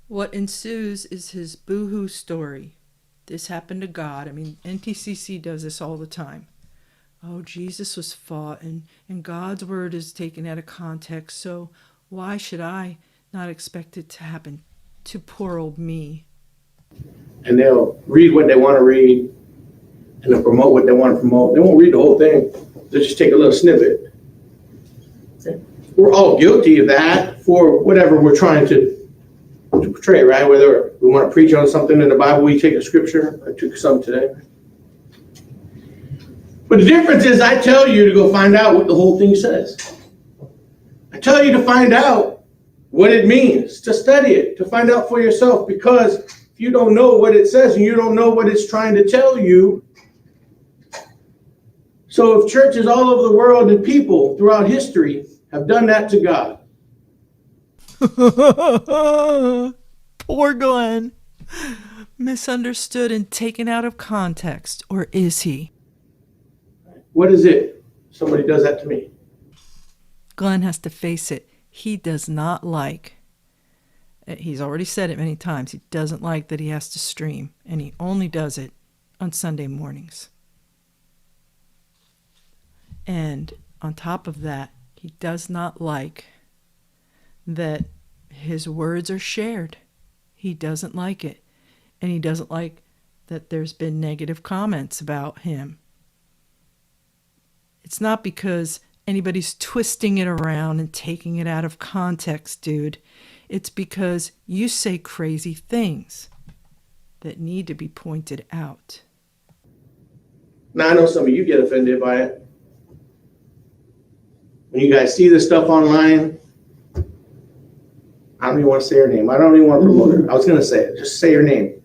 What ensues is his boohoo story. This happened to God. I mean, NTCC does this all the time. Oh, Jesus was fought, and God's word is taken out of context, so why should I not expect it to happen to poor old me? And they'll read what they want to read, and they'll promote what they want to promote. They won't read the whole thing. They'll just take a little snippet. We're all guilty of that for whatever we're trying to portray, right? Whether we want to preach on something in the Bible, we take a scripture. I took some today. But the difference is I tell you to go find out what the whole thing says. I tell you to find out what it means, to study it, to find out for yourself, because if you don't know what it says and you don't know what it's trying to tell you. So if churches all over the world and people throughout history have done that to God. Poor Glenn. Misunderstood and taken out of context. Or is he? What is it? Somebody does that to me. Glenn has to face it. He does not like, he's already said it many times, he doesn't like that he has to stream, and he only does it on Sunday mornings. And on top of that, he does not like that his words are shared. He doesn't like it. And he doesn't like that there's been negative comments about him. It's not because anybody's twisting it around and taking it out of context, dude. It's because you say crazy things that need to be pointed out. Now, I know some of you get offended by it. When you guys see this stuff online, I don't even want to say her name. I don't even want to promote her. I was going to say it. Just say her name.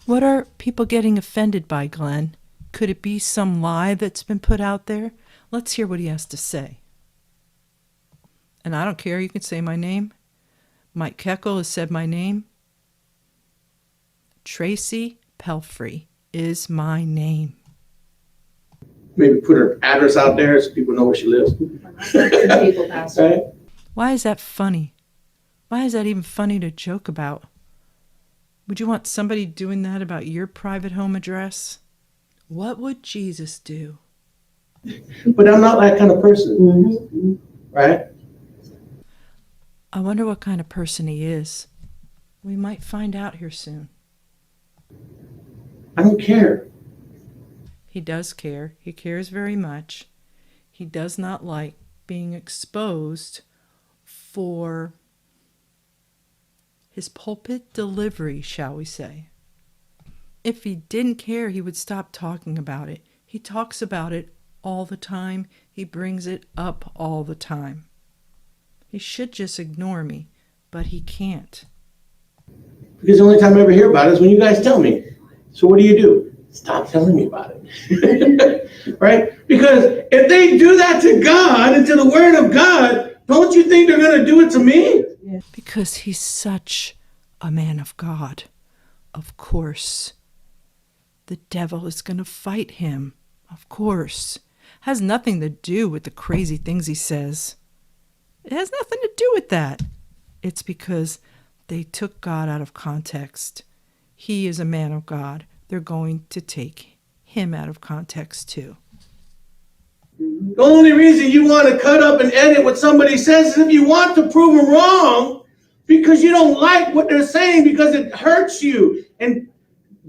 What are people getting offended by, Glenn? Could it be some lie that's been put out there? Let's hear what he has to say. And I don't care. You can say my name. Mike Keckle has said my name. Tracy Pelfrey is my name. Maybe put her address out there so people know where she lives. Right? Why is that funny? Why is that even funny to joke about? Would you want somebody doing that about your private home address? What would Jesus do? But I'm not that kind of person. Right? I wonder what kind of person he is. We might find out here soon. I don't care. He does care. He cares very much. He does not like being exposed for his pulpit delivery, shall we say. If he didn't care, he would stop talking about it. He talks about it all the time. He brings it up all the time. He should just ignore me, but he can't. Because the only time I ever hear about it is when you guys tell me. So what do? Stop telling me about it. Right? Because if they do that to God and to the Word of God, don't you think they're going to do it to me? Because he's such a man of God. Of course. The devil is going to fight him. Of course. Has nothing to do with the crazy things he says. It has nothing to do with that. It's because they took God out of context. He is a man of God. They're going to take him out of context too. The only reason you want to cut up and edit what somebody says is if you want to prove them wrong because you don't like what they're saying because it hurts you and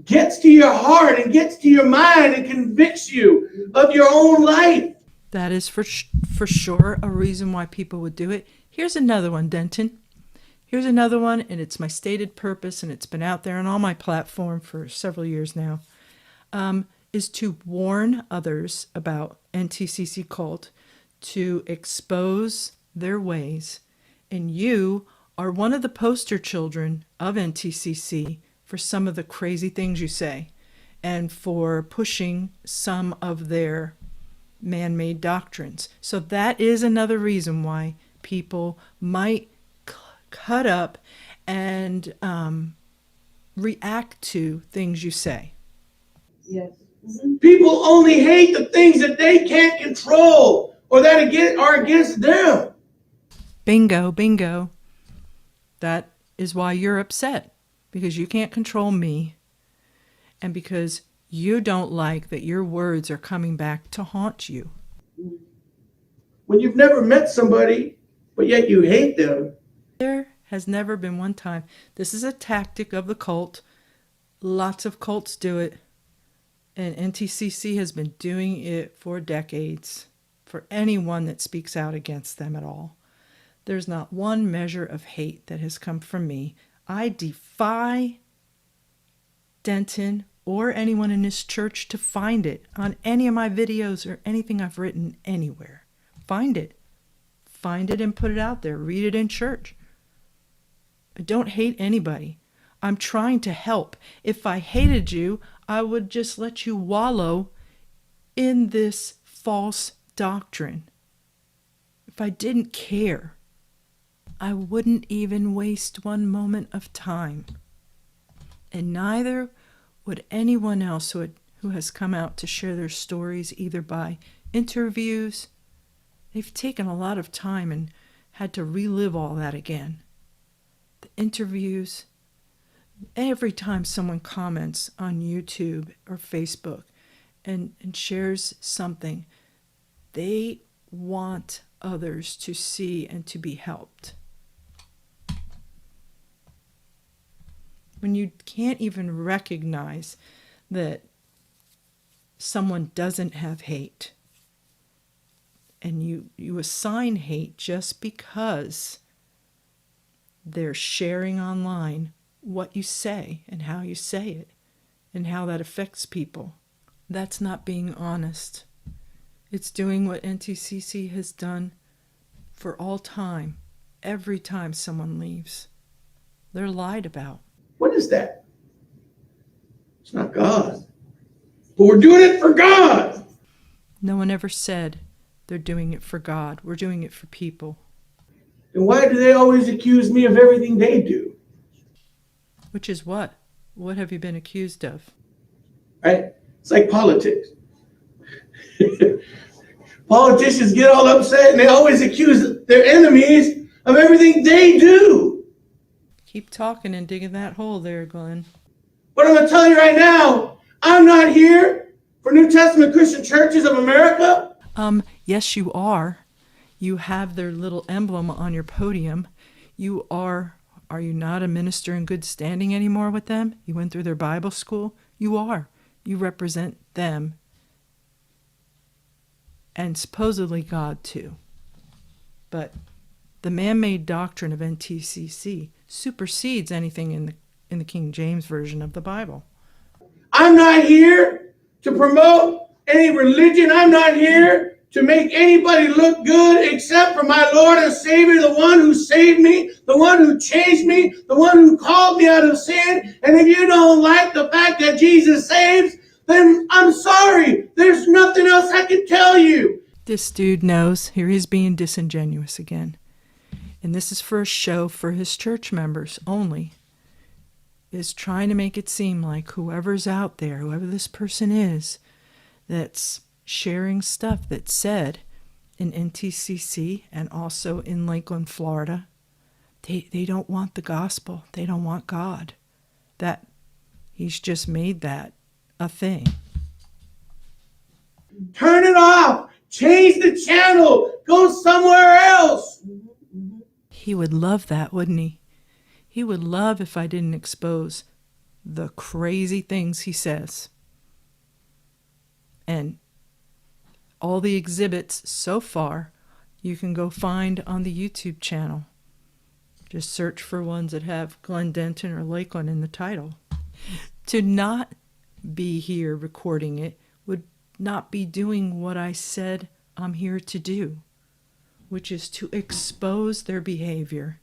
gets to your heart and gets to your mind and convicts you of your own life. That is for sure a reason why people would do it. Here's another one, Denton. Here's another one, and it's my stated purpose, and it's been out there on all my platform for several years now, is to warn others about NTCC cult, to expose their ways, and you are one of the poster children of NTCC for some of the crazy things you say, and for pushing some of their man-made doctrines. So that is another reason why people might cut up and react to things you say. Yes. People only hate the things that they can't control or that are against them. Bingo, bingo. That is why you're upset, because you can't control me and because you don't like that your words are coming back to haunt you. When you've never met somebody, but yet you hate them. There has never been one time. This is a tactic of the cult. Lots of cults do it. And NTCC has been doing it for decades for anyone that speaks out against them at all. There's not one measure of hate that has come from me. I defy Denton or anyone in this church to find it on any of my videos or anything I've written anywhere. Find it. Find it and put it out there. Read it in church. I don't hate anybody. I'm trying to help. If I hated you, I would just let you wallow in this false doctrine. If I didn't care, I wouldn't even waste one moment of time. And neither would anyone else who has come out to share their stories, either by interviews. They've taken a lot of time and had to relive all that again. The interviews, every time someone comments on YouTube or Facebook and shares something, they want others to see and to be helped. When you can't even recognize that someone doesn't have hate, and you assign hate just because they're sharing online what you say and how you say it and how that affects people, that's not being honest. It's doing what NTCC has done for all time. Every time someone leaves, they're lied about. What is that? It's not God. But we're doing it for God. No one ever said they're doing it for God. We're doing it for people. And why do they always accuse me of everything they do? Which is what? What have you been accused of? Right? It's like politics. Politicians get all upset and they always accuse their enemies of everything they do. Keep talking and digging that hole there, Glenn. But I'm going to tell you right now, I'm not here for New Testament Christian Churches of America. Yes, you are. You have their little emblem on your podium. You are you not a minister in good standing anymore with them? You went through their Bible school? You are. You represent them. And supposedly God too. But the man-made doctrine of NTCC supersedes anything in the King James Version of the Bible. I'm not here to promote any religion. I'm not here to make anybody look good except for my Lord and Savior, the one who saved me, the one who changed me, the one who called me out of sin. And if you don't like the fact that Jesus saves, then I'm sorry. There's nothing else I can tell you. This dude knows. Here he's being disingenuous again. And this is for a show for his church members only. Is trying to make it seem like whoever's out there, whoever this person is, that's sharing stuff that's said in NTCC and also in Lakeland, Florida, they don't want the gospel. They don't want God. That he's just made that a thing. Turn it off. Change the channel. Go somewhere else. He would love that, wouldn't he? He would love if I didn't expose the crazy things he says. And all the exhibits so far, you can go find on the YouTube channel. Just search for ones that have Glenn Denton or Lakeland in the title. To not be here recording it would not be doing what I said I'm here to do, which is to expose their behavior.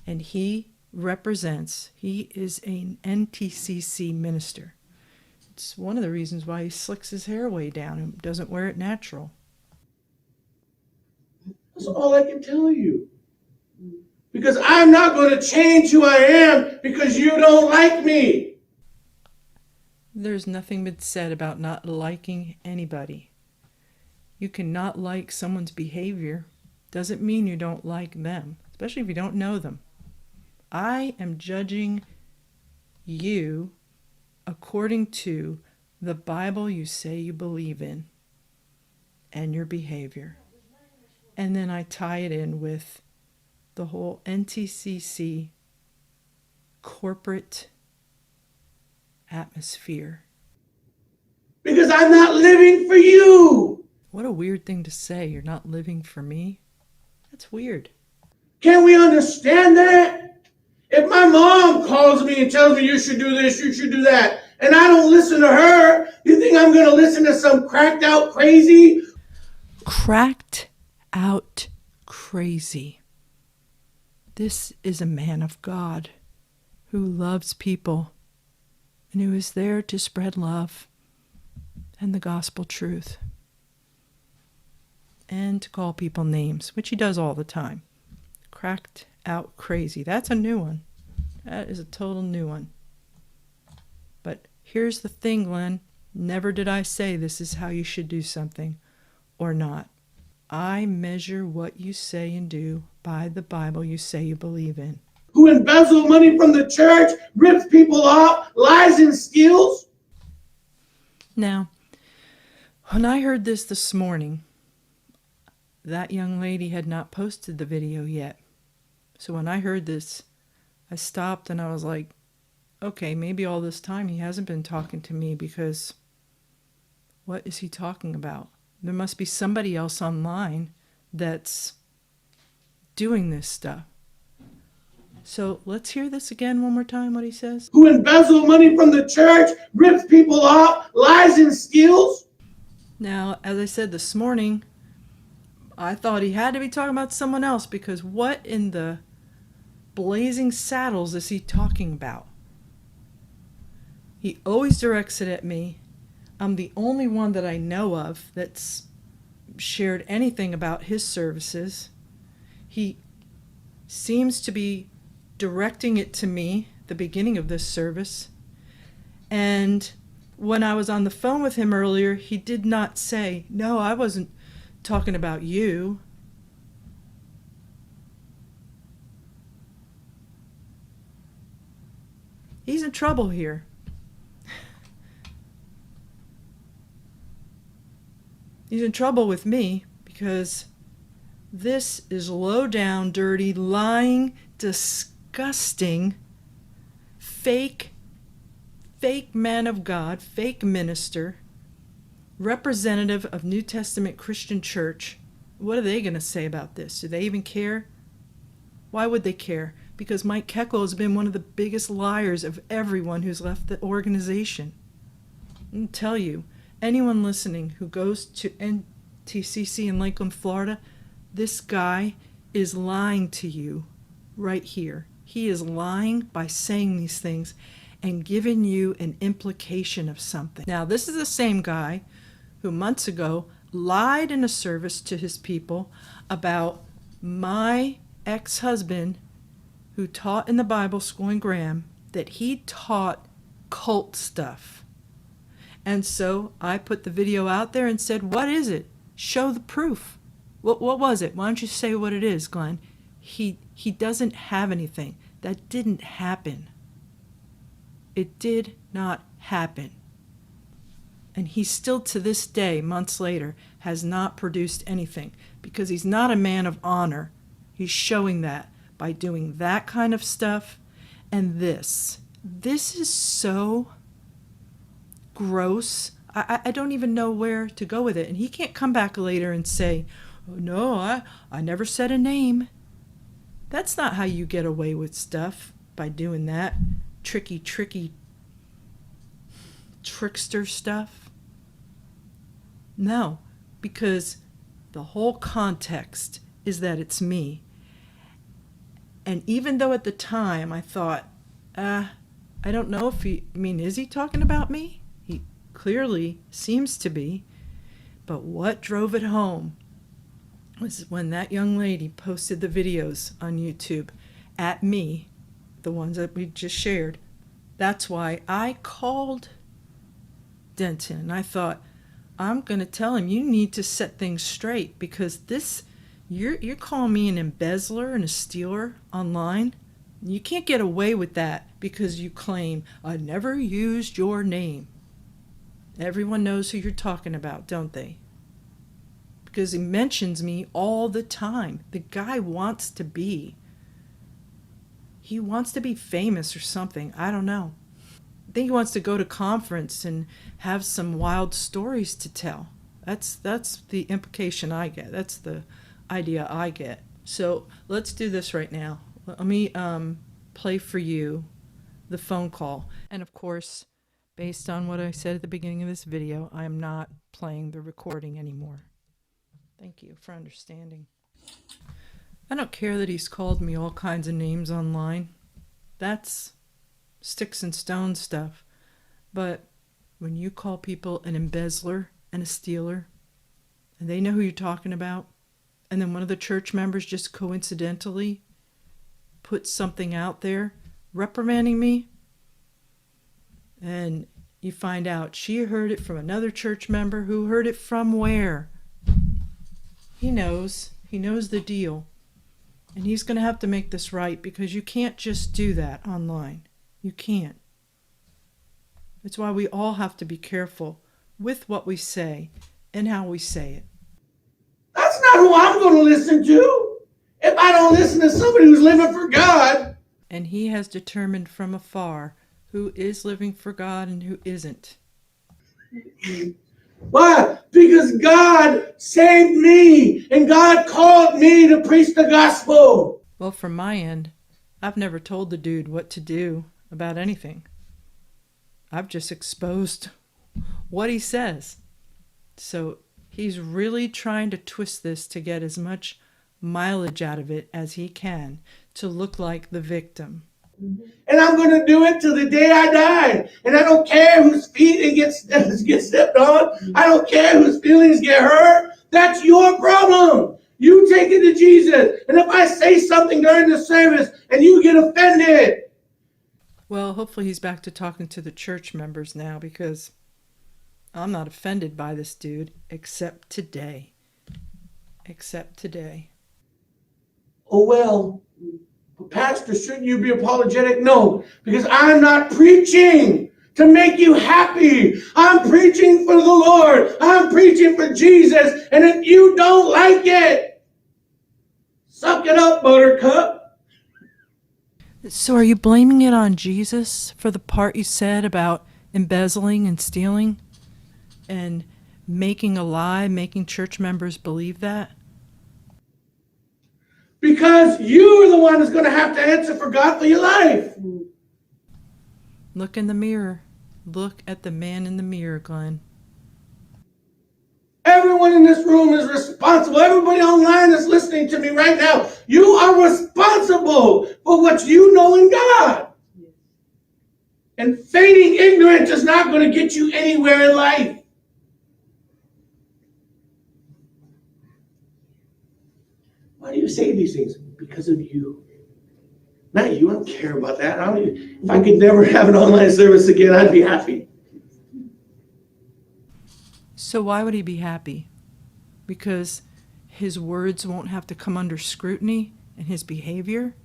And he is an NTCC minister. It's one of the reasons why he slicks his hair way down and doesn't wear it natural. That's all I can tell you. Because I'm not going to change who I am because you don't like me. There's nothing been said about not liking anybody. You cannot like someone's behavior. Doesn't mean you don't like them, especially if you don't know them. I am judging you according to the Bible you say you believe in and your behavior. And then I tie it in with the whole NTCC corporate atmosphere. Because I'm not living for you. What a weird thing to say. You're not living for me. That's weird. Can we understand that? If my mom calls me and tells me you should do this, you should do that, and I don't listen to her, you think I'm going to listen to some cracked out crazy? Cracked out crazy. This is a man of God who loves people and who is there to spread love and the gospel truth and to call people names, which he does all the time. Cracked out crazy. That's a new one. That is a total new one. But here's the thing, Glenn. Never did I say this is how you should do something or not. I measure what you say and do by the Bible you say you believe in. Who embezzle money from the church, rips people off, lies and steals. Now, when I heard this morning, that young lady had not posted the video yet. So when I heard this, I stopped and I was like, okay, maybe all this time he hasn't been talking to me, because what is he talking about? There must be somebody else online that's doing this stuff. So let's hear this again one more time, what he says. Who embezzle money from the church, rips people off, lies and steals. Now, as I said this morning, I thought he had to be talking about someone else, because what in the blazing saddles is he talking about? He always directs it at me. I'm the only one that I know of that's shared anything about his services. He seems to be directing it to me, the beginning of this service. And when I was on the phone with him earlier, he did not say, "No, I wasn't talking about you." He's in trouble here. He's in trouble with me because this is low down, dirty, lying, disgusting, fake man of God, fake minister, representative of New Testament Christian Church. What are they going to say about this? Do they even care? Why would they care? Because Mike Keckle has been one of the biggest liars of everyone who's left the organization. I'll tell you, anyone listening who goes to NTCC in Lakeland, Florida, this guy is lying to you right here. He is lying by saying these things and giving you an implication of something. Now, this is the same guy who months ago lied in a service to his people about my ex-husband who taught in the Bible school in Graham that he taught cult stuff. And so I put the video out there and said, what is it? Show the proof. What was it? Why don't you say what it is, Glenn? He doesn't have anything. That didn't happen. It did not happen. And he still to this day, months later, has not produced anything because he's not a man of honor. He's showing that by doing that kind of stuff. And this is so gross. I don't even know where to go with it. And he can't come back later and say, oh, no, I never said a name. That's not how you get away with stuff, by doing that tricky trickster stuff. No, because the whole context is that it's me. And even though at the time I thought, I don't know if is he talking about me? He clearly seems to be. But what drove it home was when that young lady posted the videos on YouTube at me, the ones that we just shared. That's why I called Denton and I thought, I'm going to tell him you need to set things straight because this, you're calling me an embezzler and a stealer online. You can't get away with that because you claim I never used your name. Everyone knows who you're talking about, don't they? Because he mentions me all the time. The guy wants to be. He wants to be famous or something. I don't know. I think he wants to go to conference and have some wild stories to tell. That's the implication I get. That's the idea I get. So let's do this right now. Let me play for you the phone call. And of course, based on what I said at the beginning of this video, I am not playing the recording anymore. Thank you for understanding. I don't care that he's called me all kinds of names online. That's sticks and stones stuff. But when you call people an embezzler and a stealer, and they know who you're talking about, and then one of the church members just coincidentally put something out there reprimanding me, and you find out she heard it from another church member who heard it from where? He knows the deal. And he's going to have to make this right because you can't just do that online. You can't. That's why we all have to be careful with what we say and how we say it. That's not who I'm going to listen to. If I don't listen to somebody who's living for God. And he has determined from afar who is living for God and who isn't. Why? Because God saved me and God called me to preach the gospel. Well, from my end, I've never told the dude what to do about anything. I've just exposed what he says. So he's really trying to twist this to get as much mileage out of it as he can to look like the victim. And I'm going to do it till the day I die. And I don't care whose feet it gets stepped on. I don't care whose feelings get hurt. That's your problem. You take it to Jesus. And if I say something during the service and you get offended. Well, hopefully he's back to talking to the church members now because I'm not offended by this dude, except today. Except today. Oh, well, Pastor, shouldn't you be apologetic? No, because I'm not preaching to make you happy. I'm preaching for the Lord. I'm preaching for Jesus. And if you don't like it, suck it up, buttercup. So are you blaming it on Jesus for the part you said about embezzling and stealing and making a lie, making church members believe that? Because you are the one that's going to have to answer for God for your life. Look in the mirror. Look at the man in the mirror, Glenn. Everyone in this room is responsible. Everybody online that's listening to me right now, you are responsible for what you know in God. And feigning ignorance is not going to get you anywhere in life. Why do you say these things? Because of you. Not you. I don't care about that. If I could never have an online service again, I'd be happy. So why would he be happy? Because his words won't have to come under scrutiny and his behavior?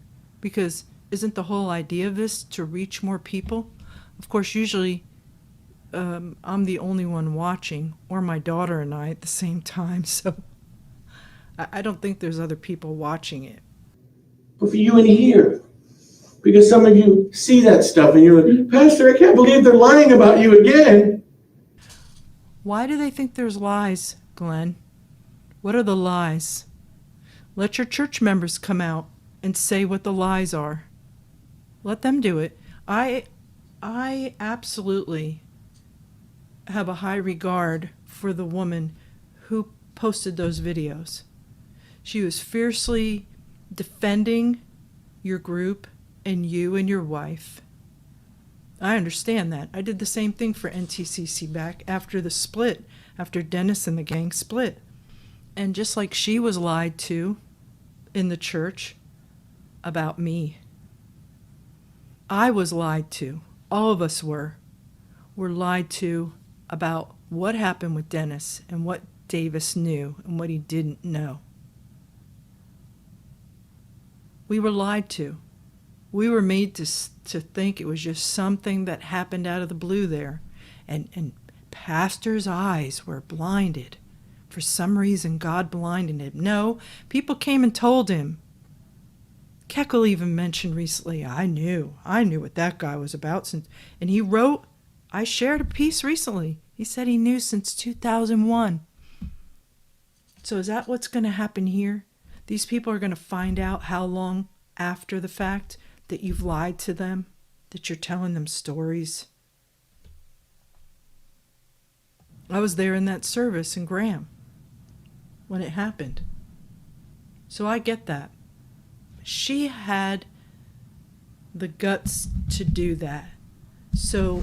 Because isn't the whole idea of this to reach more people? Of course, usually I'm the only one watching, or my daughter and I at the same time, so I don't think there's other people watching it. But for you in here, because some of you see that stuff and you're like, Pastor, I can't believe they're lying about you again. Why do they think there's lies, Glenn? What are the lies? Let your church members come out and say what the lies are. Let them do it. I absolutely have a high regard for the woman who posted those videos. She was fiercely defending your group and you and your wife. I understand that. I did the same thing for NTCC back after the split, after Dennis and the gang split. And just like she was lied to in the church about me, I was lied to. All of us were lied to about what happened with Dennis and what Davis knew and what he didn't know. We were lied to. We were made to think it was just something that happened out of the blue there. And Pastor's eyes were blinded. For some reason, God blinded him. No, people came and told him. Keckle even mentioned recently, I knew what that guy was about. And he wrote, I shared a piece recently. He said he knew since 2001. So is that what's going to happen here? These people are going to find out how long after the fact that you've lied to them, that you're telling them stories. I was there in that service in Graham when it happened. So I get that. She had the guts to do that. So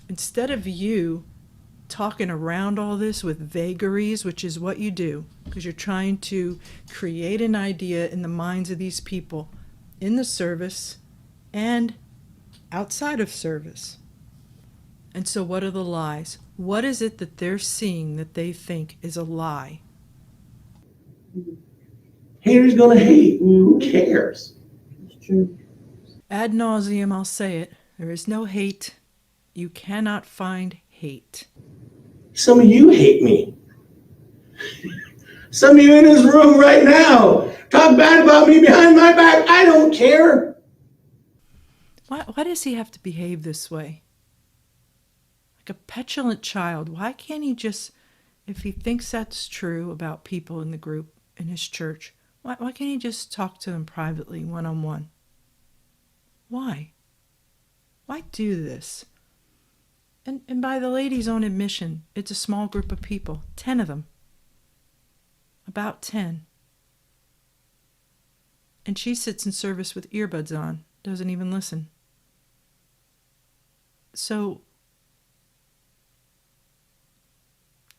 instead of you talking around all this with vagaries, which is what you do, because you're trying to create an idea in the minds of these people in the service and outside of service. And so what are the lies? What is it that they're seeing that they think is a lie? Haters gonna hate. Who cares? It's true. Ad nauseum, I'll say it. There is no hate. You cannot find hate. Some of you hate me. Some of you in this room right now talk bad about me behind my back. I don't care. Why does he have to behave this way? Like a petulant child. Why can't he just, if he thinks that's true about people in the group, in his church, why can't he just talk to them privately, one-on-one? Why? Why do this? And by the lady's own admission, it's a small group of people, 10 of them. About 10. And she sits in service with earbuds on, doesn't even listen. So,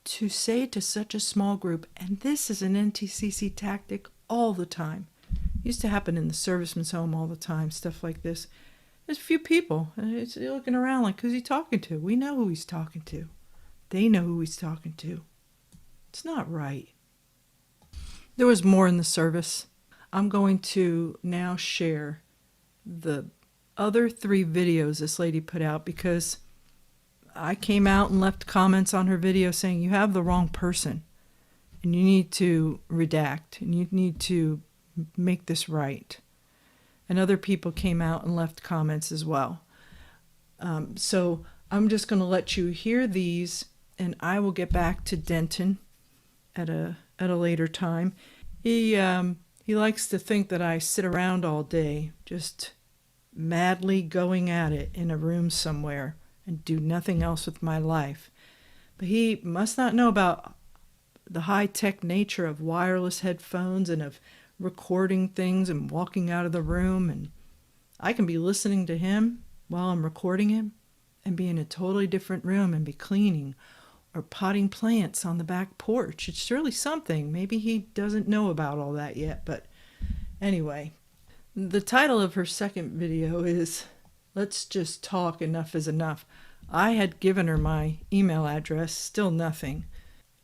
to say to such a small group, and this is an NTCC tactic all the time. It used to happen in the serviceman's home all the time, stuff like this. There's a few people, and it's looking around like, who's he talking to? We know who he's talking to. They know who he's talking to. It's not right. There was more in the service. I'm going to now share the other 3 videos this lady put out because I came out and left comments on her video saying you have the wrong person and you need to redact and you need to make this right. And other people came out and left comments as well. So I'm just going to let you hear these, and I will get back to Denton at a later time. He likes to think that I sit around all day just madly going at it in a room somewhere and do nothing else with my life. But he must not know about the high-tech nature of wireless headphones and of recording things and walking out of the room. And I can be listening to him while I'm recording him and be in a totally different room and be cleaning or potting plants on the back porch. It's surely something. Maybe he doesn't know about all that yet. But anyway, the title of her second video is Let's Just Talk, Enough is Enough. I had given her my email address, still nothing.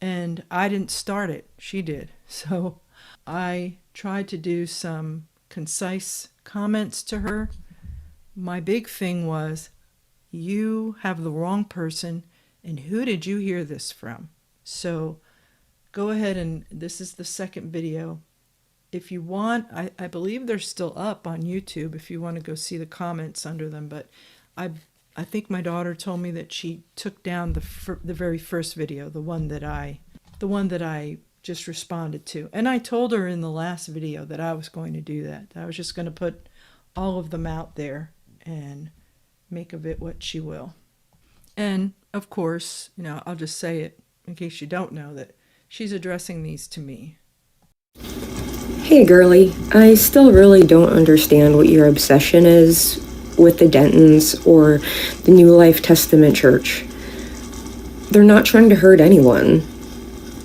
And I didn't start it. She did. So I tried to do some concise comments to her. My big thing was, you have the wrong person, and who did you hear this from? So go ahead, and this is the second video. If you want, I believe they're still up on YouTube if you want to go see the comments under them, but I think my daughter told me that she took down the very first video, the one that I just responded to. And I told her in the last video that I was going to do that. I was just going to put all of them out there and make of it what she will. And of course, I'll just say it in case you don't know that she's addressing these to me. Hey girlie, I still really don't understand what your obsession is with the Dentons or the New Life Testament Church. They're not trying to hurt anyone.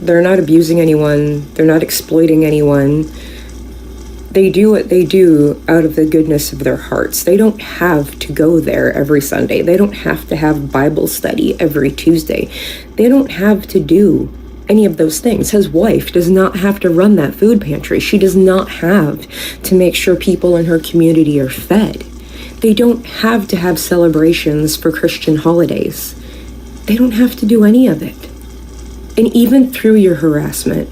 They're not abusing anyone. They're not exploiting anyone. They do what they do out of the goodness of their hearts. They don't have to go there every Sunday. They don't have to have Bible study every Tuesday. They don't have to do any of those things. His wife does not have to run that food pantry. She does not have to make sure people in her community are fed. They don't have to have celebrations for Christian holidays. They don't have to do any of it. And even through your harassment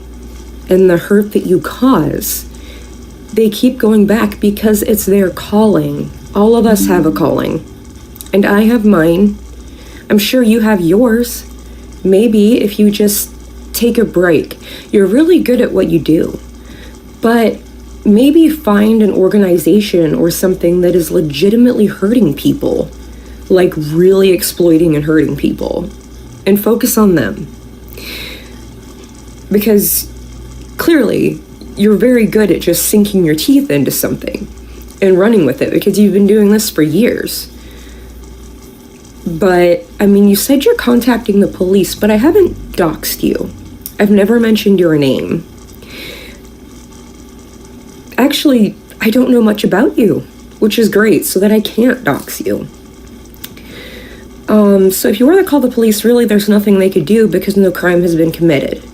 and the hurt that you cause, they keep going back because it's their calling. All of us have a calling. And I have mine. I'm sure you have yours. Maybe if you just take a break, you're really good at what you do. But maybe find an organization or something that is legitimately hurting people, like really exploiting and hurting people, and focus on them. Because clearly you're very good at just sinking your teeth into something and running with it because you've been doing this for years. But, you said you're contacting the police, but I haven't doxed you. I've never mentioned your name. Actually, I don't know much about you, which is great, so that I can't dox you. So if you were to call the police, really there's nothing they could do because no crime has been committed.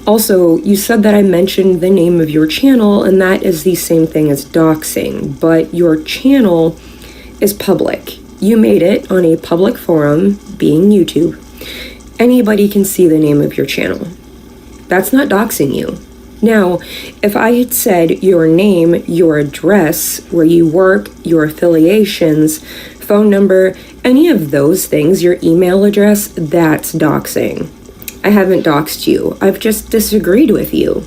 Also, you said that I mentioned the name of your channel, and that is the same thing as doxing, but your channel is public. You made it on a public forum, being YouTube. Anybody can see the name of your channel. That's not doxing you. Now, if I had said your name, your address, where you work, your affiliations, phone number, any of those things, your email address, that's doxing. I haven't doxed you. I've just disagreed with you.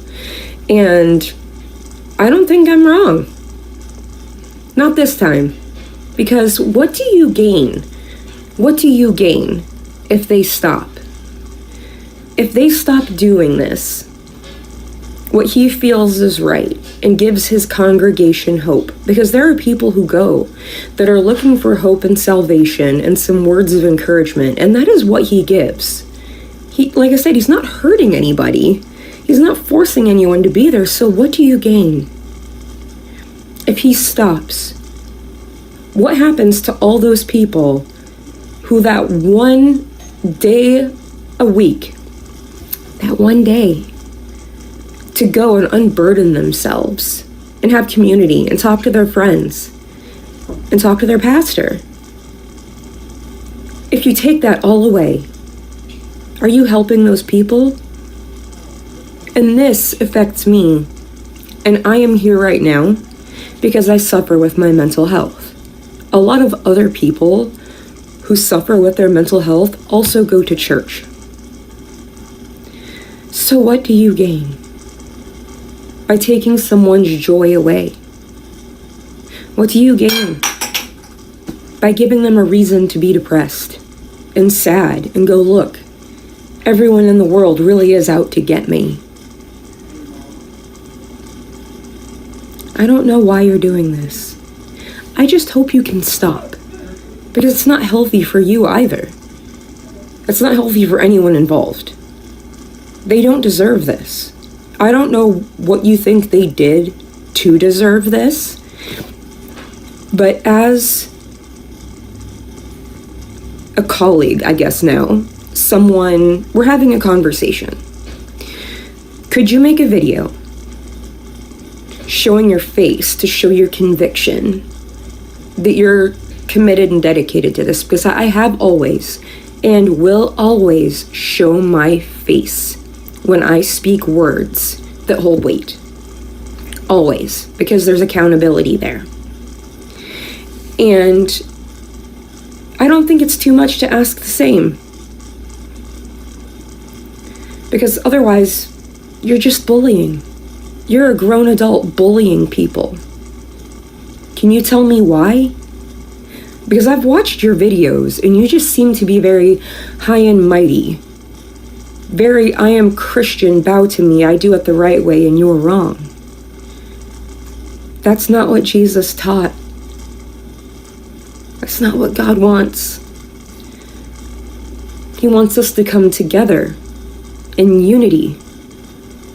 And I don't think I'm wrong. Not this time. Because what do you gain? What do you gain if they stop? If they stop doing this, what he feels is right, and gives his congregation hope, because there are people who go that are looking for hope and salvation and some words of encouragement, and that is what he gives. He, like I said, he's not hurting anybody. He's not forcing anyone to be there, so what do you gain? If he stops, what happens to all those people who that one day a week, that one day, to go and unburden themselves and have community and talk to their friends and talk to their pastor. If you take that all away, are you helping those people? And this affects me. And I am here right now because I suffer with my mental health. A lot of other people who suffer with their mental health also go to church. So what do you gain by taking someone's joy away? What do you gain by giving them a reason to be depressed and sad and go, look, everyone in the world really is out to get me? I don't know why you're doing this. I just hope you can stop, because it's not healthy for you either. It's not healthy for anyone involved. They don't deserve this. I don't know what you think they did to deserve this, but as a colleague, I guess now, someone, we're having a conversation. Could you make a video showing your face to show your conviction that you're committed and dedicated to this? Because I have always and will always show my face when I speak words that hold weight. Always, because there's accountability there. And I don't think it's too much to ask the same. Because otherwise, you're just bullying. You're a grown adult bullying people. Can you tell me why? Because I've watched your videos and you just seem to be very high and mighty. Very, I am Christian, bow to me, I do it the right way and you're wrong. That's not what Jesus taught. That's not what God wants. He wants us to come together in unity,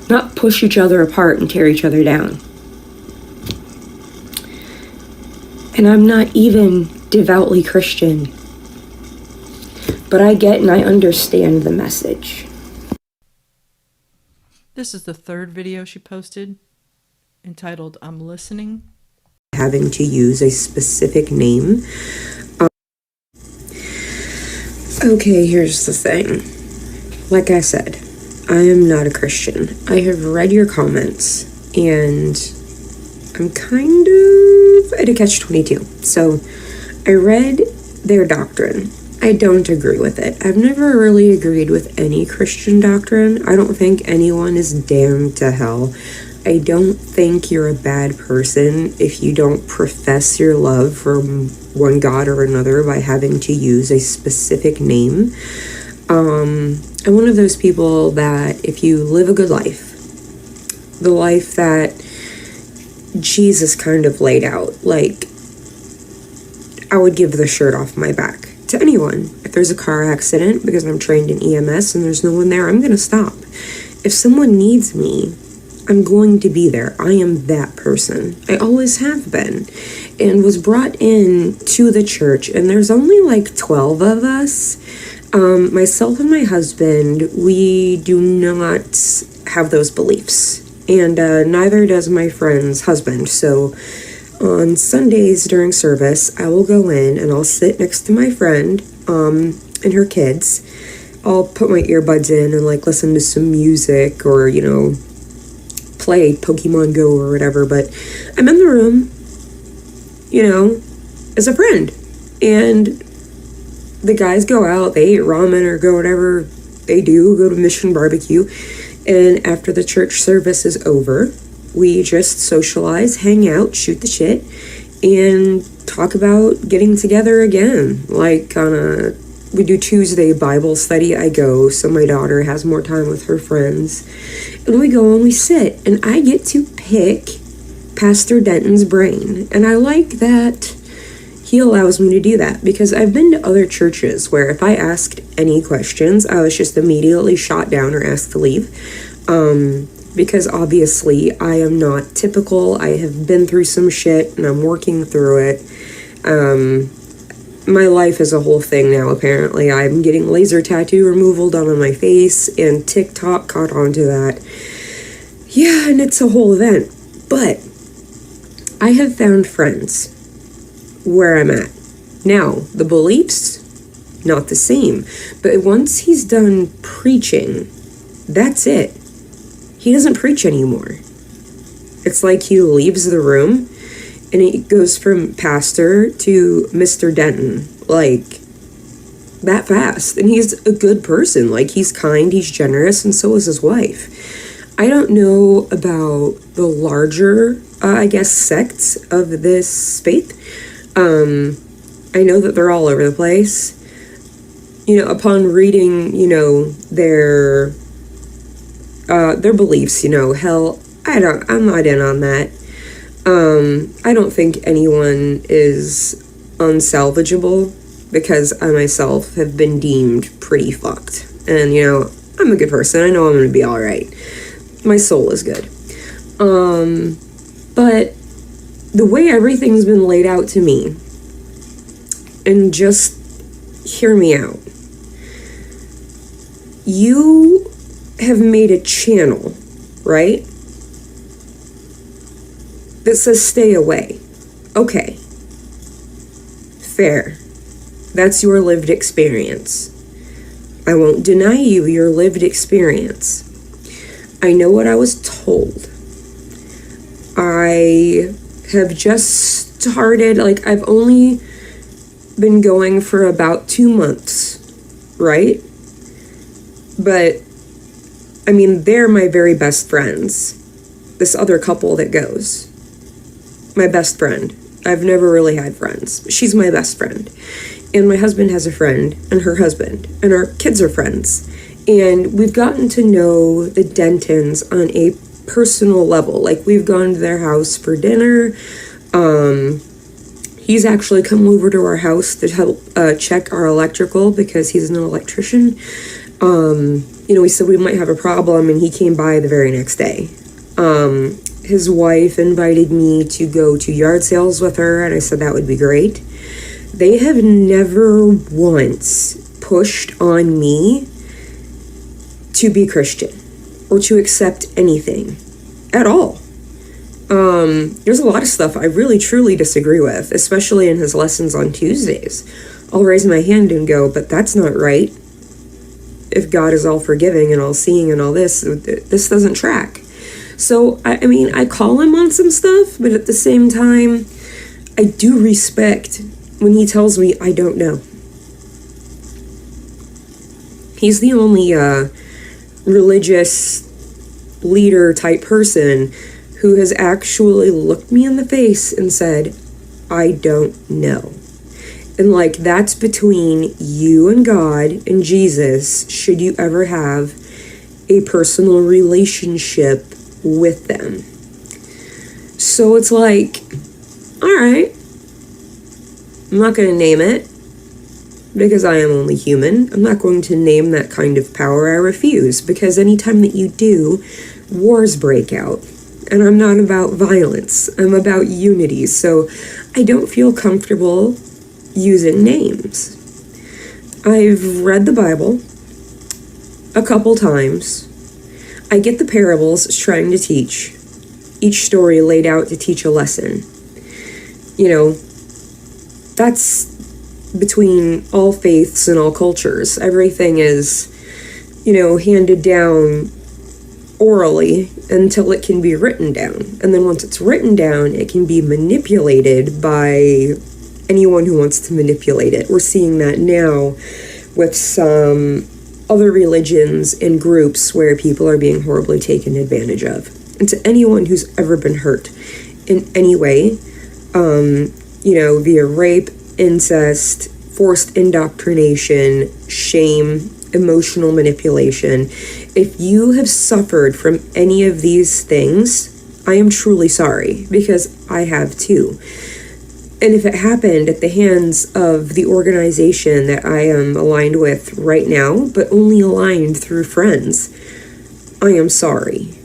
not push each other apart and tear each other down. And I'm not even devoutly Christian, but I get and I understand the message. This is the third video she posted, entitled, I'm Listening. Having to use a specific name. Okay, here's the thing. Like I said, I am not a Christian. I have read your comments, and I'm kind of at a catch-22. So, I read their doctrine. I don't agree with it. I've never really agreed with any Christian doctrine. I don't think anyone is damned to hell. I don't think you're a bad person if you don't profess your love for one God or another by having to use a specific name. I'm one of those people that if you live a good life, the life that Jesus kind of laid out, like, I would give the shirt off my back to anyone. If there's a car accident, because I'm trained in EMS and there's no one there, I'm going to stop. If someone needs me, I'm going to be there. I am that person. I always have been, and was brought in to the church, and there's only like 12 of us. Myself and my husband, we do not have those beliefs, and neither does my friend's husband. So on Sundays during service, I will go in and I'll sit next to my friend and her kids. I'll put my earbuds in and like listen to some music or, you know, play Pokemon Go or whatever, but I'm in the room, you know, as a friend. And the guys go out, they eat ramen or go whatever they do, go to Mission Barbecue. And after the church service is over, we just socialize, hang out, shoot the shit, and talk about getting together again. Like we do Tuesday Bible study, I go, so my daughter has more time with her friends. And we go and we sit, and I get to pick Pastor Denton's brain. And I like that he allows me to do that, because I've been to other churches where if I asked any questions, I was just immediately shot down or asked to leave. Because obviously I am not typical. I have been through some shit and I'm working through it. my life is a whole thing now, apparently. I'm getting laser tattoo removal done on my face, and TikTok caught on to that. Yeah, and it's a whole event. But I have found friends where I'm at. Now, the beliefs, not the same. But once he's done preaching, that's it. He doesn't preach anymore. It's like he leaves the room and it goes from pastor to Mr. Denton, like, that fast. And he's a good person. Like, he's kind, he's generous, and so is his wife. I don't know about the larger, I guess, sects of this faith. I know that they're all over the place. You know, upon reading, you know, their beliefs, you know, hell, I'm not in on that. I don't think anyone is unsalvageable, because I myself have been deemed pretty fucked. And, you know, I'm a good person. I know I'm gonna be alright. My soul is good. But the way everything's been laid out to me, and just hear me out. You have made a channel, right? That says stay away. Okay. Fair. That's your lived experience. I won't deny you your lived experience. I know what I was told. I have just started, like, I've only been going for about 2 months, right? But, I mean, they're my very best friends. This other couple that goes. My best friend. I've never really had friends. She's my best friend. And my husband has a friend, and her husband. And our kids are friends. And we've gotten to know the Dentons on a personal level. Like, we've gone to their house for dinner. He's actually come over to our house to help check our electrical, because he's an electrician. You know, we said we might have a problem, and he came by the very next day. His wife invited me to go to yard sales with her, and I said that would be great. They have never once pushed on me to be Christian or to accept anything at all. There's a lot of stuff I really truly disagree with, especially in his lessons on Tuesdays. I'll raise my hand and go, but that's not right. If God is all forgiving and all seeing and all this doesn't track. So, I mean, I call him on some stuff, but at the same time, I do respect when he tells me I don't know. He's the only religious leader type person who has actually looked me in the face and said, I don't know. And, like, that's between you and God and Jesus, should you ever have a personal relationship with them. So it's like, all right, I'm not going to name it, because I am only human. I'm not going to name that kind of power. I refuse, because anytime that you do, wars break out. And I'm not about violence. I'm about unity. So I don't feel comfortable using names. I've read the Bible a couple times. I get the parables it's trying to teach. Each story laid out to teach a lesson. You know, that's between all faiths and all cultures. Everything is, you know, handed down orally until it can be written down. And then once it's written down, it can be manipulated by anyone who wants to manipulate it. We're seeing that now with some other religions and groups where people are being horribly taken advantage of. And to anyone who's ever been hurt in any way, you know, via rape, incest, forced indoctrination, shame, emotional manipulation, if you have suffered from any of these things, I am truly sorry, because I have too. And if it happened at the hands of the organization that I am aligned with right now, but only aligned through friends, I am sorry.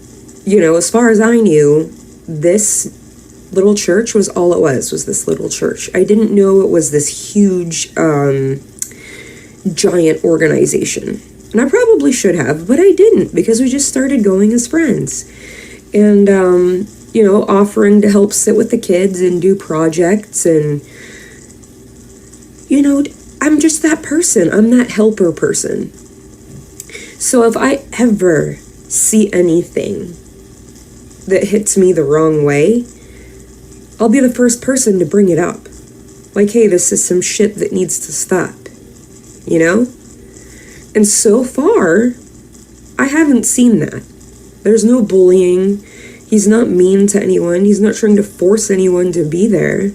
You know, as far as I knew, this little church was all it was this little church. I didn't know it was this huge, giant organization. And I probably should have, but I didn't, because we just started going as friends. And, offering to help sit with the kids and do projects. And, I'm just that person. I'm that helper person. So if I ever see anything that hits me the wrong way, I'll be the first person to bring it up. Like, hey, this is some shit that needs to stop. And so far, I haven't seen that. There's no bullying. He's not mean to anyone. He's not trying to force anyone to be there.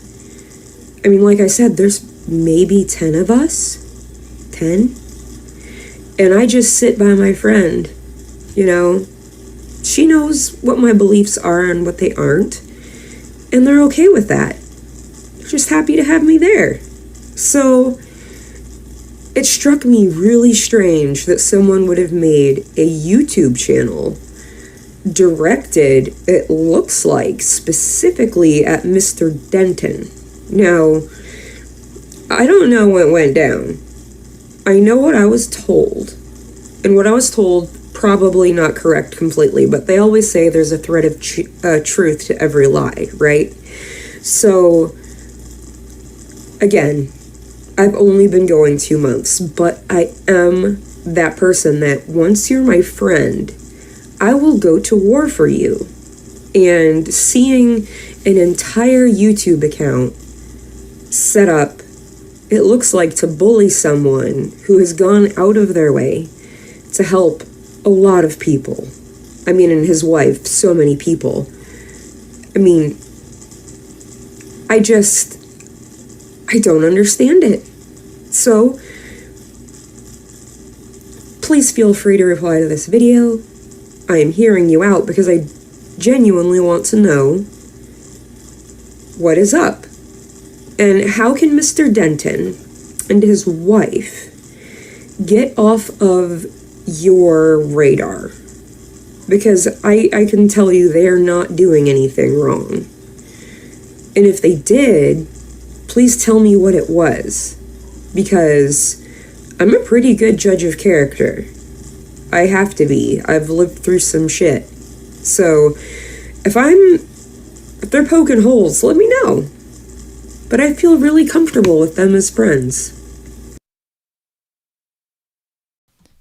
I mean, like I said, there's maybe 10 of us. 10? And I just sit by my friend. She knows what my beliefs are and what they aren't. And they're okay with that. They're just happy to have me there. So it struck me really strange that someone would have made a YouTube channel directed, it looks like, specifically at Mr. Denton. Now, I don't know what went down. I know what I was told. And what I was told, probably not correct completely, but they always say there's a thread of truth to every lie, right? So, again, I've only been going 2 months, but I am that person that once you're my friend, I will go to war for you. And seeing an entire YouTube account set up, it looks like, to bully someone who has gone out of their way to help a lot of people. I mean, and his wife, so many people. I mean, I don't understand it. So, please feel free to reply to this video. I am hearing you out because I genuinely want to know what is up. And how can Mr. Denton and his wife get off of your radar? Because I can tell you they are not doing anything wrong. And if they did, please tell me what it was. Because I'm a pretty good judge of character. I have to be. I've lived through some shit. So, if they're poking holes, let me know. But I feel really comfortable with them as friends.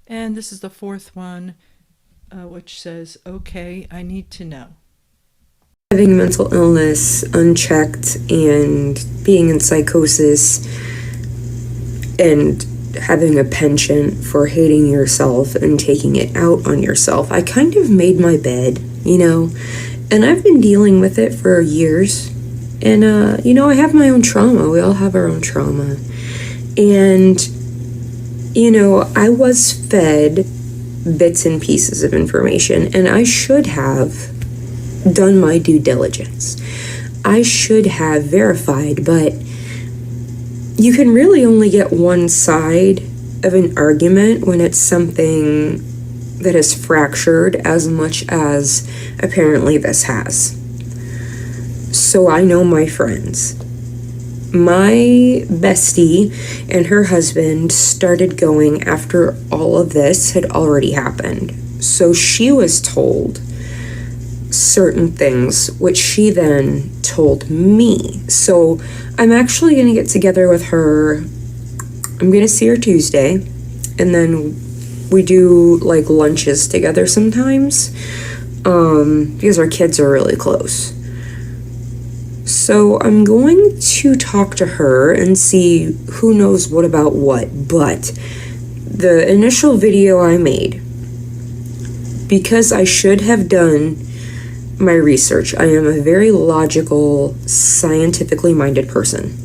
And this is the fourth one, which says, okay, I need to know. Having mental illness unchecked and being in psychosis and having a penchant for hating yourself and taking it out on yourself, I kind of made my bed, and I've been dealing with it for years. And, I have my own trauma. We all have our own trauma. And, I was fed bits and pieces of information, and I should have done my due diligence. I should have verified, but you can really only get one side of an argument when it's something that is fractured as much as apparently this has. So I know my friends. My bestie and her husband started going after all of this had already happened. So she was told certain things, which she then told me. So I'm actually going to get together with her. I'm going to see her Tuesday, and then we do like lunches together sometimes, because our kids are really close. So I'm going to talk to her and see who knows what about what. But the initial video I made, because I should have done my research, I am a very logical, scientifically minded person.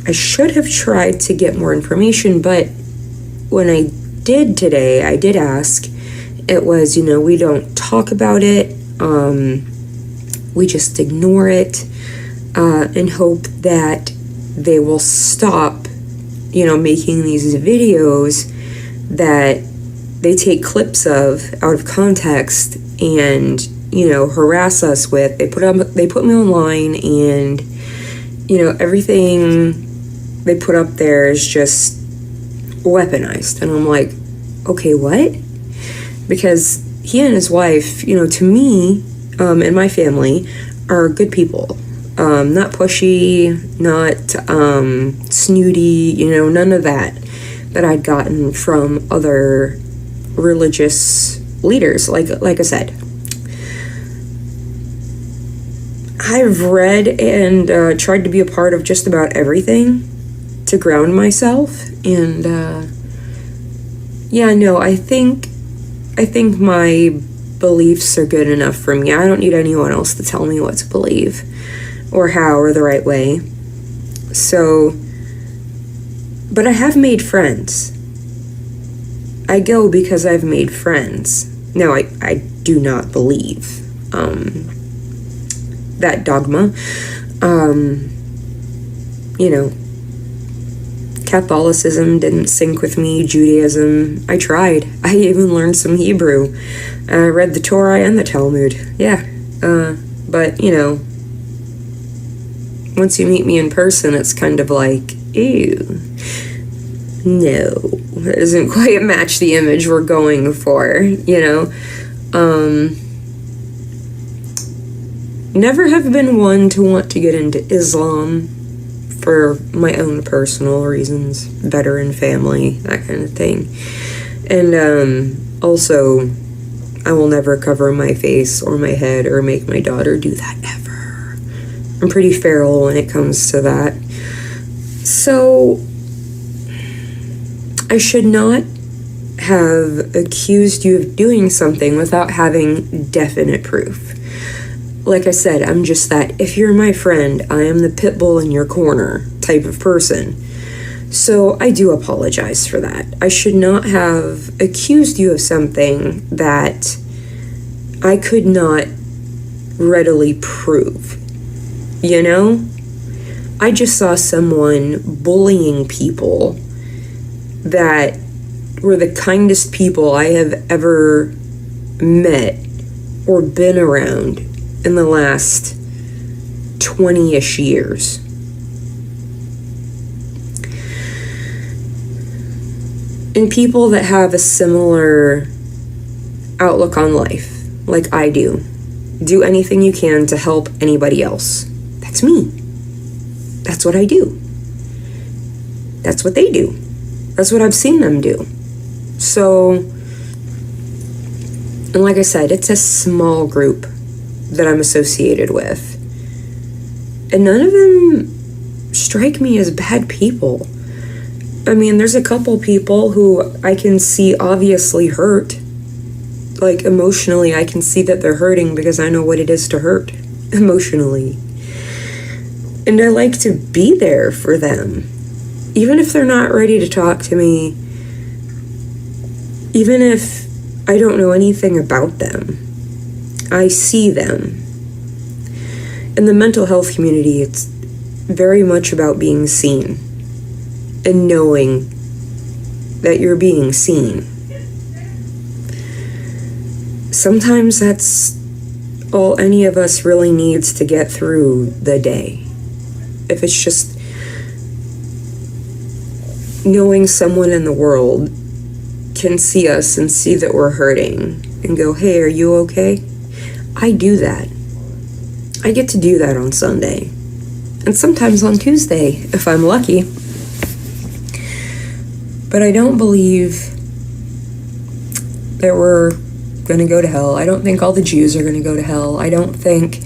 I should have tried to get more information, but when I did today, I did ask. It was, we don't talk about it. We just ignore it and hope that they will stop, making these videos that they take clips of out of context and harass us with. They put me online, and everything they put up there is just weaponized. And I'm like, okay, what? Because he and his wife, to me, and my family, are good people. Not pushy, not snooty, none of that I'd gotten from other religious leaders. Like I said, I've read and tried to be a part of just about everything to ground myself, and I think my beliefs are good enough for me. I don't need anyone else to tell me what to believe or how or the right way. So, but I have made friends. I go because I've made friends. Now, I do not believe that dogma. Catholicism didn't sync with me. Judaism, I tried. I even learned some Hebrew. I read the Torah and the Talmud. Yeah. But, once you meet me in person, it's kind of like, ew. No, that doesn't quite match the image we're going for, Never have been one to want to get into Islam for my own personal reasons, veteran family, that kind of thing. And also, I will never cover my face or my head or make my daughter do that ever. I'm pretty feral when it comes to that. So, I should not have accused you of doing something without having definite proof. Like I said, I'm just that, if you're my friend, I am the pit bull in your corner type of person. So I do apologize for that. I should not have accused you of something that I could not readily prove. I just saw someone bullying people that were the kindest people I have ever met or been around in the last 20-ish years. And people that have a similar outlook on life, like I do. Do anything you can to help anybody else. That's me. That's what I do. That's what they do. That's what I've seen them do. So, and like I said, it's a small group that I'm associated with. And none of them strike me as bad people. I mean, there's a couple people who I can see obviously hurt. Like, emotionally, I can see that they're hurting because I know what it is to hurt emotionally. And I like to be there for them. Even if they're not ready to talk to me, even if I don't know anything about them, I see them. In the mental health community, it's very much about being seen and knowing that you're being seen. Sometimes that's all any of us really needs to get through the day. If it's just knowing someone in the world can see us and see that we're hurting and go, hey, are you okay? I do that. I get to do that on Sunday. And sometimes on Tuesday, if I'm lucky. But I don't believe that we're going to go to hell. I don't think all the Jews are going to go to hell. I don't think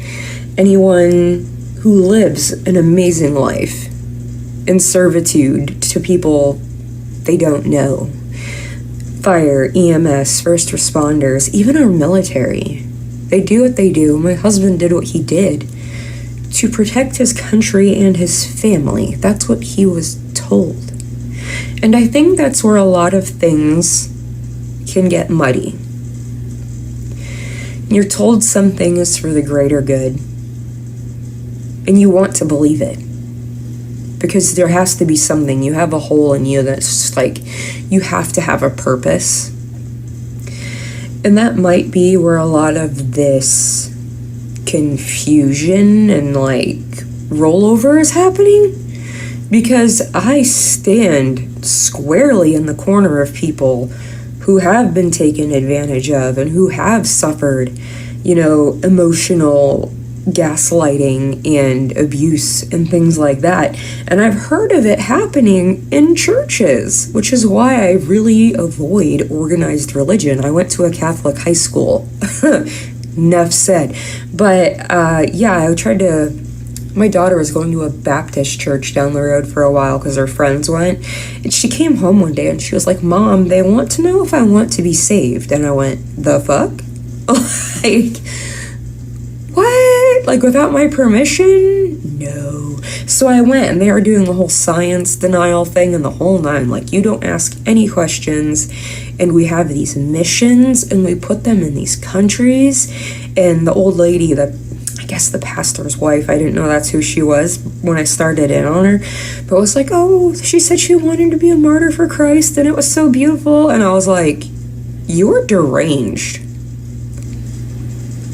anyone who lives an amazing life in servitude to people they don't know. Fire, EMS, first responders, even our military. They do what they do. My husband did what he did to protect his country and his family. That's what he was told. And I think that's where a lot of things can get muddy. You're told something is for the greater good, and you want to believe it. Because there has to be something. You have a hole in you that's just like, you have to have a purpose. And that might be where a lot of this confusion and like rollover is happening, because I stand squarely in the corner of people who have been taken advantage of and who have suffered, you know, emotional gaslighting and abuse and things like that. And I've heard of it happening in churches, which is why I really avoid organized religion. I went to a Catholic high school. Enough said. But yeah, I tried to. My daughter was going to a Baptist church down the road for a while because her friends went. And she came home one day and she was like, Mom, they want to know if I want to be saved. And I went, the fuck? Like, what? Like, without my permission? No. So I went, and they were doing the whole science denial thing and the whole nine. Like, you don't ask any questions, and we have these missions, and we put them in these countries. And the old lady, I guess the pastor's wife, I didn't know that's who she was when I started in on her, but was like, oh, she said she wanted to be a martyr for Christ, and it was so beautiful. And I was like, you're deranged.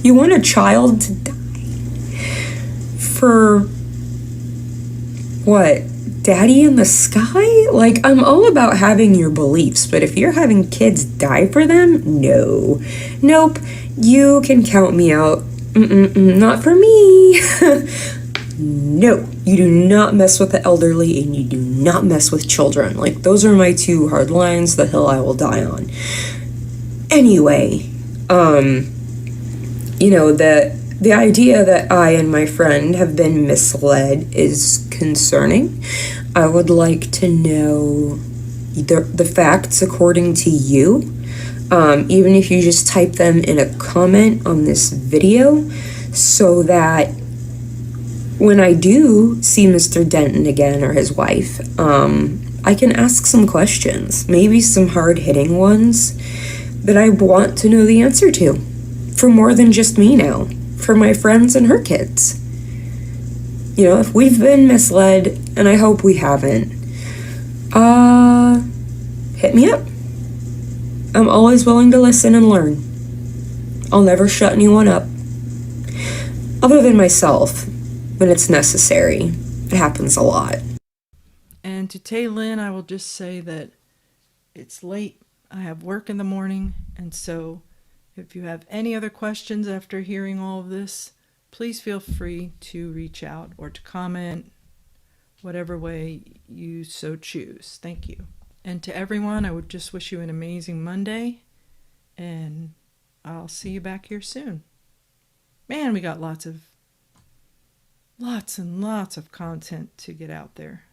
You want a child to die for what? Daddy in the sky? Like, I'm all about having your beliefs, but if you're having kids die for them, no. Nope. You can count me out. Not for me. No, you do not mess with the elderly, and you do not mess with children. Like, those are my two hard lines, the hill I will die on. Anyway, you know, the idea that I and my friend have been misled is concerning. I would like to know the facts according to you, even if you just type them in a comment on this video, so that when I do see Mr. Denton again, or his wife, I can ask some questions, maybe some hard-hitting ones that I want to know the answer to, for more than just me now, for my friends and her kids. You know, if we've been misled, and I hope we haven't, hit me up. I'm always willing to listen and learn. I'll never shut anyone up. Other than myself, when it's necessary. It happens a lot. And to Taylin, I will just say that it's late. I have work in the morning, and so if you have any other questions after hearing all of this, please feel free to reach out or to comment, whatever way you so choose. Thank you. And to everyone, I would just wish you an amazing Monday, and I'll see you back here soon. Man, we got lots and lots of content to get out there.